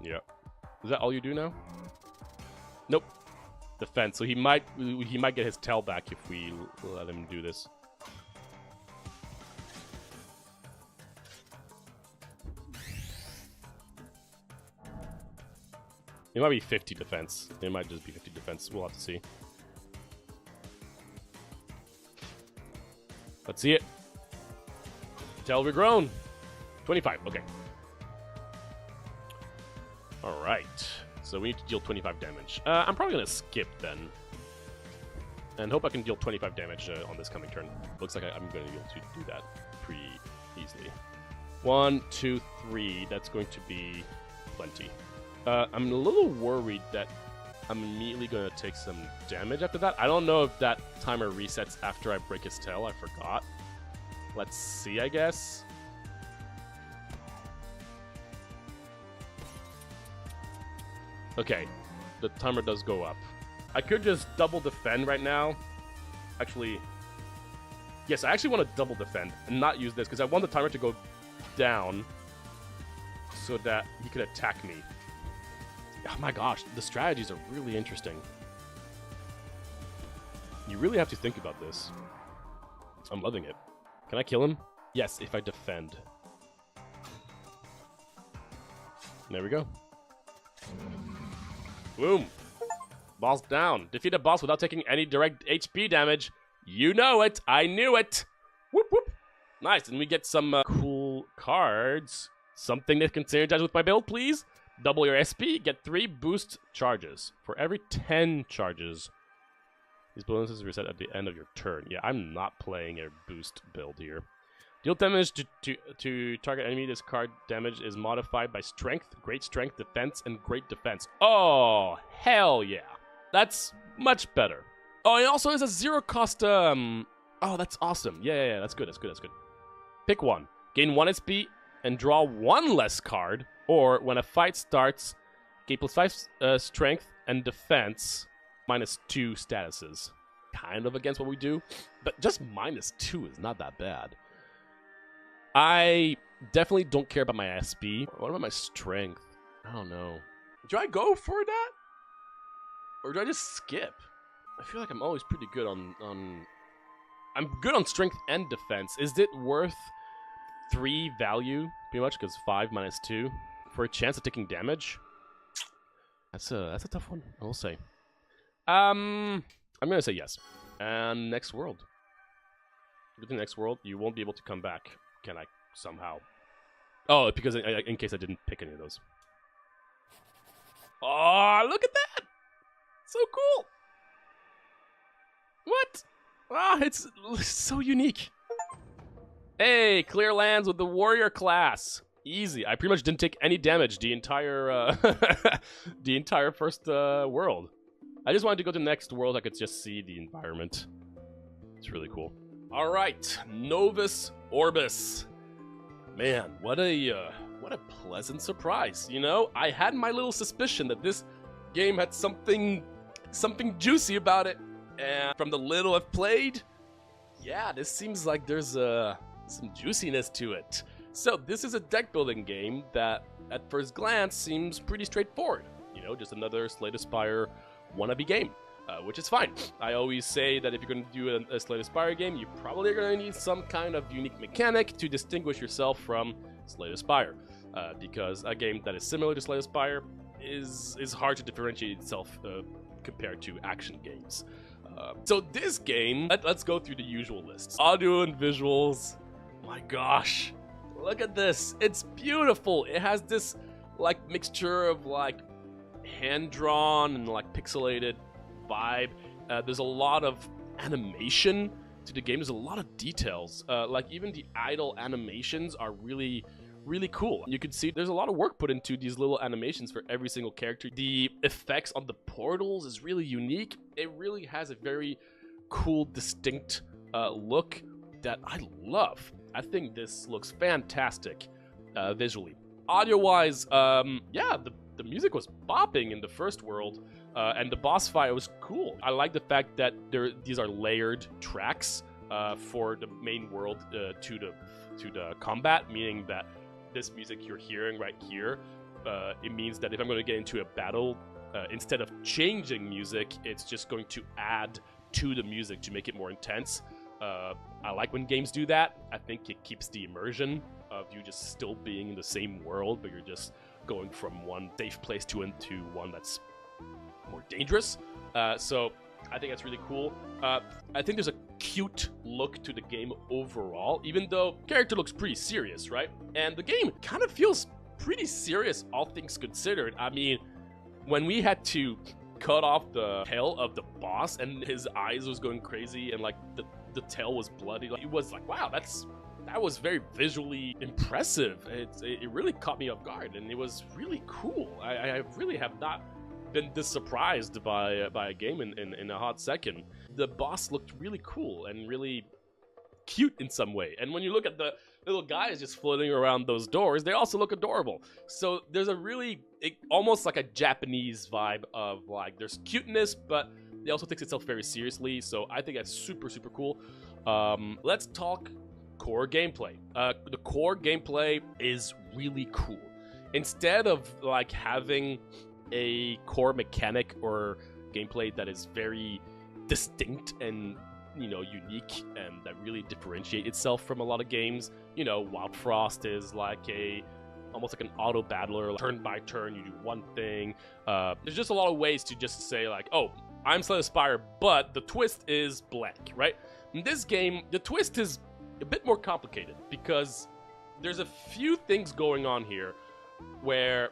Yep. Is that all you do now? Nope. Defense. So he might get his tail back if we let him do this. It might be 50 defense. It might just be 50 defense. We'll have to see. Let's see it. Tail regrown. 25. Okay. Alright. So we need to deal 25 damage. I'm probably going to skip then. And hope I can deal 25 damage on this coming turn. Looks like I'm going to be able to do that pretty easily. 1, 2, 3. That's going to be plenty. I'm a little worried that I'm immediately going to take some damage after that. I don't know if that timer resets after I break his tail. I forgot. Let's see, I guess. Okay, the timer does go up. I could just double defend right now. Actually, yes, I actually want to double defend and not use this because I want the timer to go down so that he could attack me. Oh my gosh, the strategies are really interesting. You really have to think about this. I'm loving it. Can I kill him? Yes, if I defend. There we go. Boom. Boss down. Defeat a boss without taking any direct HP damage. You know it. I knew it. Whoop, whoop. Nice. And we get some cool cards. Something that can synergize with my build, please. Double your SP. Get 3 boost charges. For every 10 charges, these bonuses reset at the end of your turn. Yeah, I'm not playing a boost build here. Deal damage to target enemy. This card damage is modified by strength, great strength, defense, and great defense. Oh, hell yeah. That's much better. Oh, it also is a 0 cost, oh, that's awesome. Yeah, that's good, that's good, that's good. Pick one. Gain 1 SP and draw 1 less card. Or, when a fight starts, gain +5 strength and defense, -2 statuses. Kind of against what we do, but just -2 is not that bad. I definitely don't care about my SP. What about my strength? I don't know. Do I go for that? Or do I just skip? I feel like I'm always pretty good on... I'm good on strength and defense. Is it worth 3 value, pretty much, because 5 -2 for a chance of taking damage? That's a tough one, I will say. I'm gonna say yes. And next world. With the next world, you won't be able to come back. Can I somehow? Oh, because in case I didn't pick any of those. Oh, look at that! So cool. What? Ah, it's so unique. Hey, clear lands with the warrior class. Easy. I pretty much didn't take any damage the entire the entire first world. I just wanted to go to the next world. I could just see the environment. It's really cool. All right, Novus Orbis. Man, what a pleasant surprise. You know, I had my little suspicion that this game had something juicy about it, and from the little I've played, yeah, this seems like there's some juiciness to it. So this is a deck building game that, at first glance, seems pretty straightforward. You know, just another Slay the Spire wannabe game, which is fine. I always say that if you're going to do a Slay the Spire game, you probably are going to need some kind of unique mechanic to distinguish yourself from Slay the Spire, because a game that is similar to Slay the Spire is hard to differentiate itself compared to action games. So this game, let's go through the usual lists. Audio and visuals. My gosh, look at this. It's beautiful. It has this like mixture of like hand-drawn and like pixelated vibe. There's a lot of animation to the game. There's a lot of details. Like even the idle animations are really really cool. You can see there's a lot of work put into these little animations for every single character. The effects on the portals is really unique. It really has a very cool, distinct look that I love. I think this looks fantastic visually. Audio-wise, yeah, the music was bopping in the first world, and the boss fight was cool. I like the fact that these are layered tracks for the main world to the combat, meaning that this music you're hearing right here, it means that if I'm going to get into a battle, instead of changing music, it's just going to add to the music to make it more intense. I like when games do that. I think it keeps the immersion of you just still being in the same world, but you're just going from one safe place into one that's more dangerous. So I think that's really cool. I think there's a cute look to the game overall, even though character looks pretty serious, right? And the game kind of feels pretty serious, all things considered. I mean, when we had to cut off the tail of the boss and his eyes was going crazy and like the tail was bloody, like, it was like, wow, that was very visually impressive. It really caught me off guard, and it was really cool. I really have not been this surprised by a game in a hot second. The boss looked really cool and really cute in some way. And when you look at the little guys just floating around those doors, they also look adorable. So there's a really, almost like a Japanese vibe of like, there's cuteness, but it also takes itself very seriously. So I think that's super, super cool. Let's talk core gameplay. The core gameplay is really cool. Instead of like having a core mechanic or gameplay that is very distinct and, you know, unique and that really differentiate itself from a lot of games. You know, Wild Frost is like almost like an auto battler, like turn by turn, you do one thing. There's just a lot of ways to just say like, oh, I'm Slay the Spire, but the twist is blank, right? In this game, the twist is a bit more complicated because there's a few things going on here where,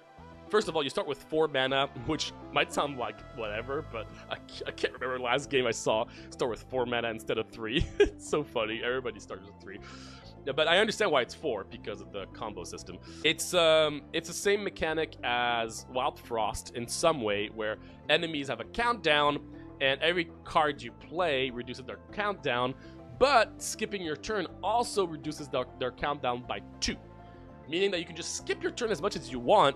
first of all, you start with 4 mana, which might sound like whatever, but I can't remember the last game I saw start with 4 mana instead of 3. It's so funny. Everybody starts with 3. Yeah, but I understand why it's 4 because of the combo system. It's the same mechanic as Wild Frost in some way, where enemies have a countdown, and every card you play reduces their countdown, but skipping your turn also reduces their countdown by 2. Meaning that you can just skip your turn as much as you want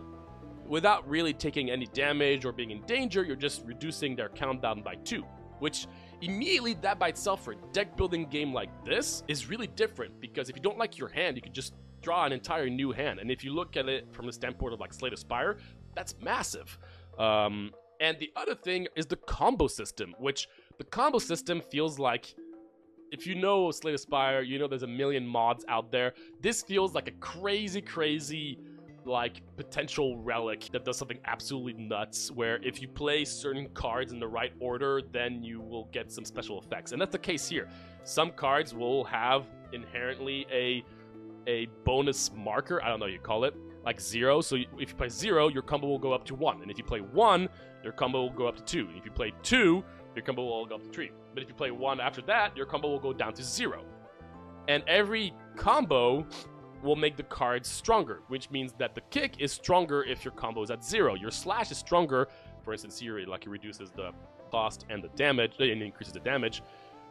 without really taking any damage or being in danger. You're just reducing their countdown by 2, which immediately, that by itself for a deck building game like this is really different, because if you don't like your hand, you can just draw an entire new hand. And if you look at it from the standpoint of like Slay the Spire, that's massive. And the other thing is the combo system, which the combo system feels like, if you know Slay the Spire, you know there's a million mods out there. This feels like a crazy like potential relic that does something absolutely nuts, where if you play certain cards in the right order, then you will get some special effects. And that's the case here. Some cards will have inherently a bonus marker, I don't know what you call it, like 0. So if you play 0, your combo will go up to 1. And if you play 1, your combo will go up to 2. And if you play 2, your combo will go up to 3. But if you play 1 after that, your combo will go down to 0. And every combo will make the cards stronger, which means that the kick is stronger if your combo is at 0. Your slash is stronger, for instance here, like it reduces the cost and the damage, and increases the damage.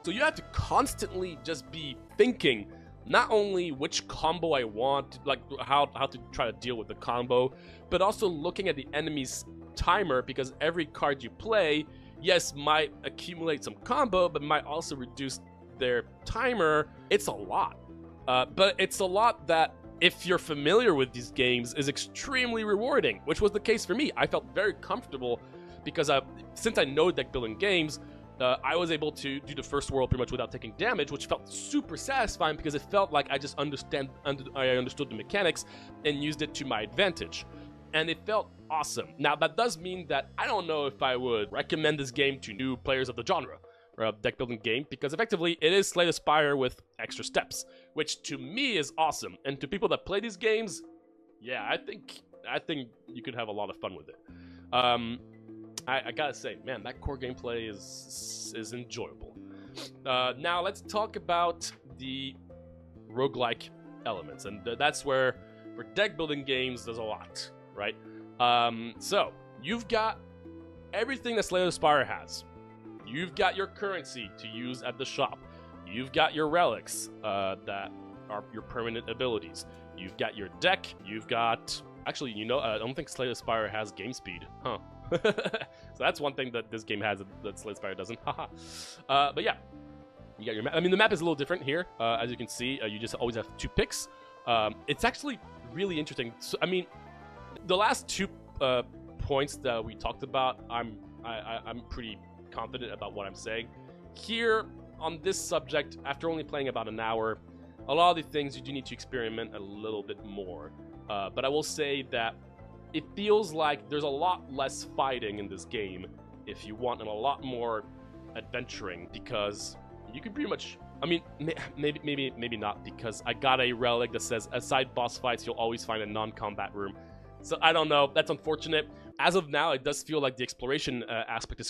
So you have to constantly just be thinking not only which combo I want, like how to try to deal with the combo, but also looking at the enemy's timer, because every card you play, yes, might accumulate some combo, but might also reduce their timer. It's a lot. But it's a lot that, if you're familiar with these games, is extremely rewarding, which was the case for me. I felt very comfortable because since I know deck building games, I was able to do the first world pretty much without taking damage, which felt super satisfying because it felt like I just understood the mechanics and used it to my advantage. And it felt awesome. Now, that does mean that I don't know if I would recommend this game to new players of the genre, or a deck building game, because effectively it is Slay the Spire with extra steps, which to me is awesome. And to people that play these games, yeah, I think you could have a lot of fun with it. I gotta say, man, that core gameplay is enjoyable. Now let's talk about the roguelike elements, and that's where For deck building games, there's a lot, right? So you've got everything that Slay the Spire has. You've got your currency to use at the shop. You've got your relics that are your permanent abilities. You've got your deck. You've got... Actually, you know, I don't think Slay the Spire has game speed. Huh. So that's one thing that this game has that Slay the Spire doesn't. Haha. But yeah, you got your map. I mean, the map is a little different here. As you can see, you just always have 2 picks. It's actually really interesting. So, I mean, the last 2 points that we talked about, I'm pretty confident about what I'm saying. Here, on this subject, after only playing about an hour, a lot of the things you do need to experiment a little bit more. But I will say that it feels like there's a lot less fighting in this game if you want, and a lot more adventuring, because you can pretty much... I mean, maybe not, because I got a relic that says, aside boss fights, you'll always find a non-combat room. So I don't know, that's unfortunate. As of now, it does feel like the exploration aspect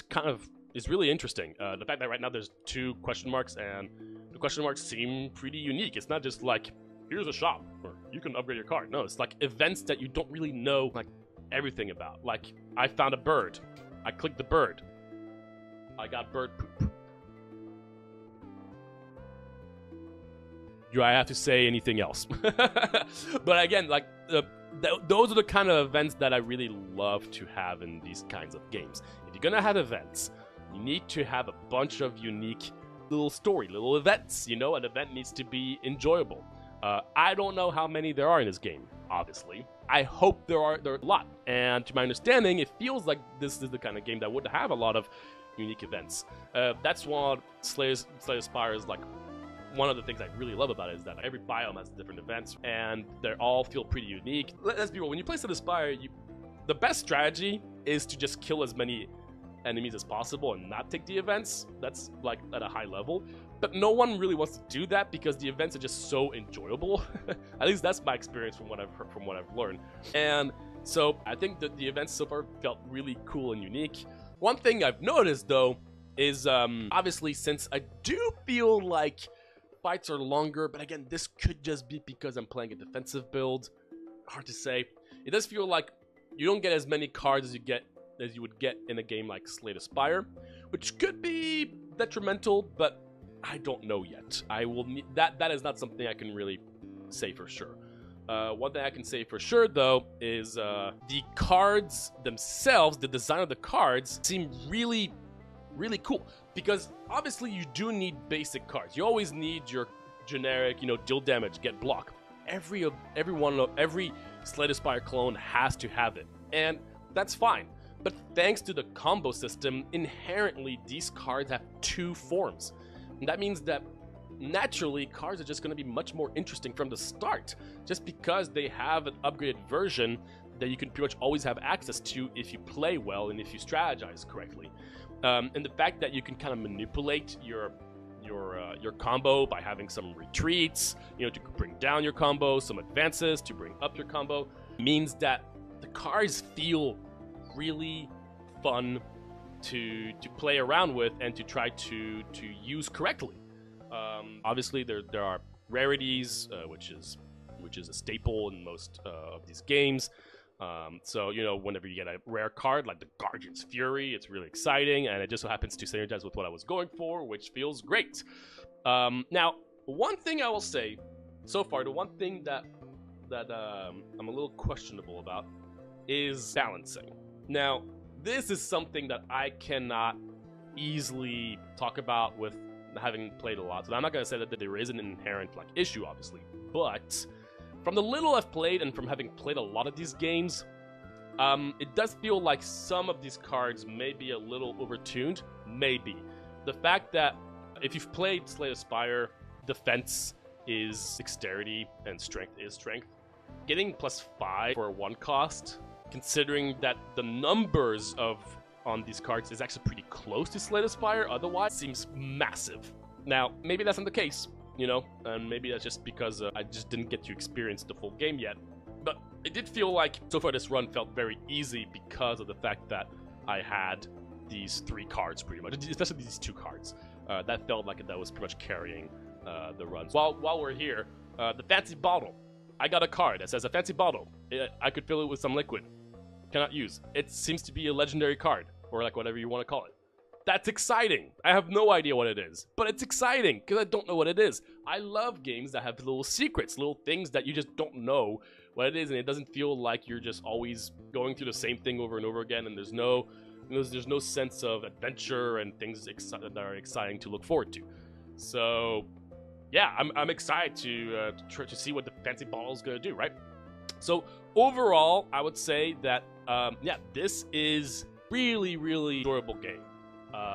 is really interesting. The fact that right now there's 2 question marks, and the question marks seem pretty unique. It's not just like, here's a shop, or you can upgrade your card. No, it's like events that you don't really know like everything about. Like, I found a bird. I clicked the bird. I got bird poop. Do I have to say anything else? But again, like, those are the kind of events that I really love to have in these kinds of games. If you're gonna have events, you need to have a bunch of unique little events, you know? An event needs to be enjoyable. I don't know how many there are in this game, obviously. I hope there are a lot. And to my understanding, it feels like this is the kind of game that would have a lot of unique events. That's what Slay the Spire is like. One of the things I really love about it is that every biome has different events, and they all feel pretty unique. Let's be real, when you play Slay the Spire, the best strategy is to just kill as many enemies as possible and not take the events. That's like at a high level. But no one really wants to do that because the events are just so enjoyable. At least that's my experience from what I've heard, from what I've learned. And so I think that the events so far felt really cool and unique. One thing I've noticed though is obviously, since I do feel like fights are longer, but again, this could just be because I'm playing a defensive build. Hard to say. It does feel like you don't get as many cards as you would get in a game like Slay the Spire, which could be detrimental, but I don't know yet. I will need that is not something I can really say for sure. One thing I can say for sure though is the cards themselves, the design of the cards seem really cool, because obviously you do need basic cards. You always need your generic, you know, deal damage, get block. Every Slay the Spire clone has to have it, and that's fine. But thanks to the combo system, inherently these cards have 2 forms. And that means that naturally cards are just going to be much more interesting from the start, just because they have an upgraded version that you can pretty much always have access to if you play well and if you strategize correctly. And the fact that you can kind of manipulate your combo by having some retreats, you know, to bring down your combo, some advances to bring up your combo, means that the cards feel really fun to play around with and to try to use correctly. Obviously, there are rarities, which is a staple in most of these games. So, you know, whenever you get a rare card like the Guardian's Fury, it's really exciting, and it just so happens to synergize with what I was going for, which feels great. Now, one thing I will say so far, the one thing that I'm a little questionable about is balancing. Now, this is something that I cannot easily talk about with having played a lot, so I'm not going to say that there is an inherent like issue, obviously, but from the little I've played and from having played a lot of these games, it does feel like some of these cards may be a little overtuned. Maybe. The fact that if you've played Slay the Spire, defense is dexterity and strength is strength. Getting +5 for a 1 cost, considering that the numbers on these cards is actually pretty close to Slay the Spire, otherwise seems massive. Now, maybe that's not the case, you know, and maybe that's just because I just didn't get to experience the full game yet. But it did feel like, so far this run felt very easy because of the fact that I had these 3 cards pretty much, especially these 2 cards. That felt like that was pretty much carrying the runs. While we're here, the fancy bottle. I got a card that says a fancy bottle. I could fill it with some liquid. Cannot use. It seems to be a legendary card, or like whatever you want to call it. That's exciting. I have no idea what it is, but it's exciting because I don't know what it is. I love games that have little secrets, little things that you just don't know what it is, and it doesn't feel like you're just always going through the same thing over and over again, and there's no sense of adventure and things that are exciting to look forward to. So, yeah, I'm excited to see what the fancy bottle is gonna do, right? So overall, I would say that yeah, this is really enjoyable game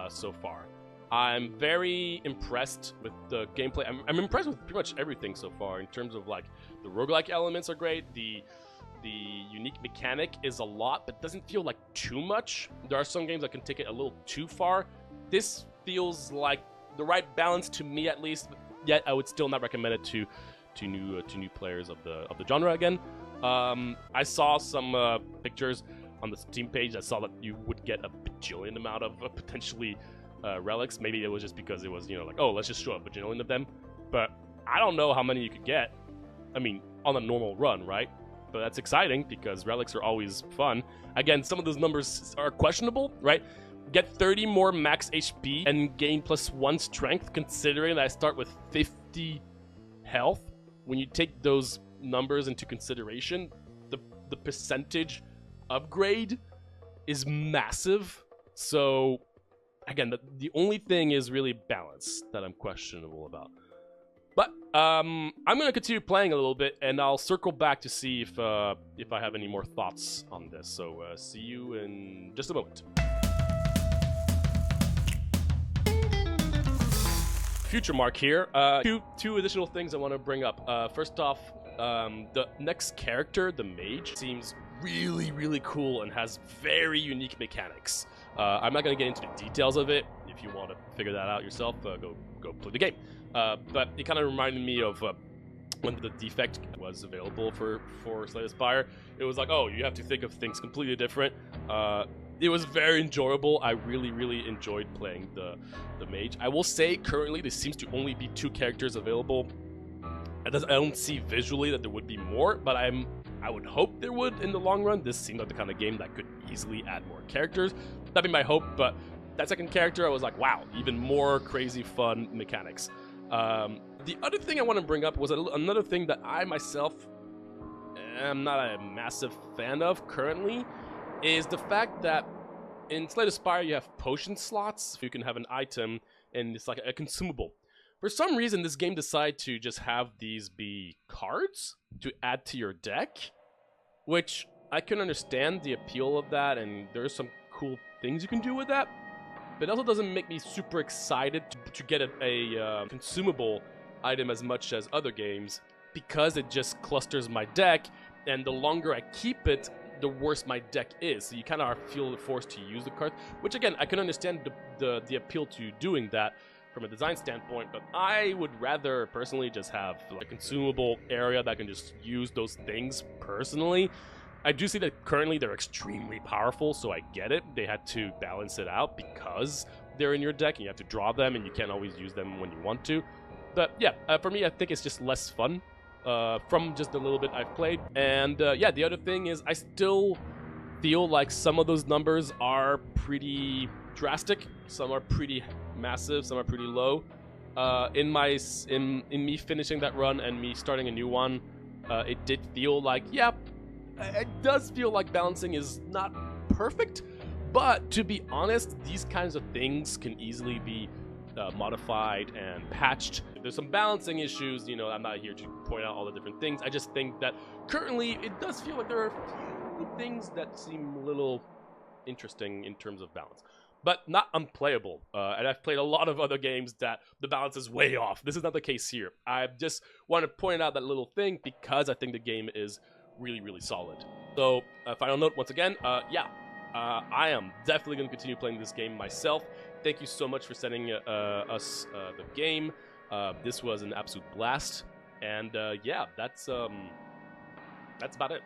so far. I'm very impressed with the gameplay. I'm impressed with pretty much everything so far in terms of like the roguelike elements are great. The unique mechanic is a lot, but doesn't feel like too much. There are some games that can take it a little too far. This feels like the right balance to me, at least. Yet I would still not recommend it to new players of the genre again. I saw some pictures on the Steam page that saw that you would get a bajillion amount of potentially relics. Maybe it was just because it was, you know, like, oh, let's just show a bajillion of them. But I don't know how many you could get. I mean, on a normal run, right? But that's exciting because relics are always fun. Again, some of those numbers are questionable, right? Get 30 more max HP and gain +1 strength, considering that I start with 50 health. When you take those numbers into consideration, the percentage upgrade is massive. So again, the only thing is really balance that I'm questionable about. But I'm gonna continue playing a little bit, and I'll circle back to see if I have any more thoughts on this. So see you in just a moment. Future Mark here. Two additional things I want to bring up. First off, the next character, the mage, seems really cool and has very unique mechanics. I'm not going to get into the details of it. If you want to figure that out yourself, go play the game. But it kind of reminded me of when the defect was available for Slay the Spire. It was like, oh, you have to think of things completely different. It was very enjoyable. I really enjoyed playing the mage. I will say currently there seems to only be 2 characters available. I don't see visually that there would be more, but I would hope there would in the long run. This seemed like the kind of game that could easily add more characters. That'd be my hope, but that second character, I was like, wow, even more crazy fun mechanics. The other thing I want to bring up was another thing that I myself am not a massive fan of currently, is the fact that in Slay the Spire you have potion slots. You can have an item, and it's like a consumable. For some reason, this game decided to just have these be cards to add to your deck, which I can understand the appeal of that, and there's some cool things you can do with that. But it also doesn't make me super excited to get a consumable item as much as other games, because it just clusters my deck, and the longer I keep it, the worse my deck is. So you kind of feel forced to use the card, which again, I can understand the appeal to doing that from a design standpoint, but I would rather personally just have like a consumable area that I can just use those things personally. I do see that currently they're extremely powerful, so I get it. They had to balance it out because they're in your deck and you have to draw them and you can't always use them when you want to. But yeah, for me, I think it's just less fun from just the little bit I've played. And yeah, the other thing is I still feel like some of those numbers are pretty drastic. Some are pretty massive, some are pretty low. In me finishing that run and me starting a new one, it did feel like, yeah, it does feel like balancing is not perfect, but to be honest, these kinds of things can easily be modified and patched. There's some balancing issues, you know, I'm not here to point out all the different things. I just think that currently it does feel like there are a few things that seem a little interesting in terms of balance, but not unplayable. And I've played a lot of other games that the balance is way off. This is not the case here. I just want to point out that little thing because I think the game is really solid. So, final note once again, yeah, I am definitely going to continue playing this game myself. Thank you so much for sending us the game. This was an absolute blast, and yeah, that's about it.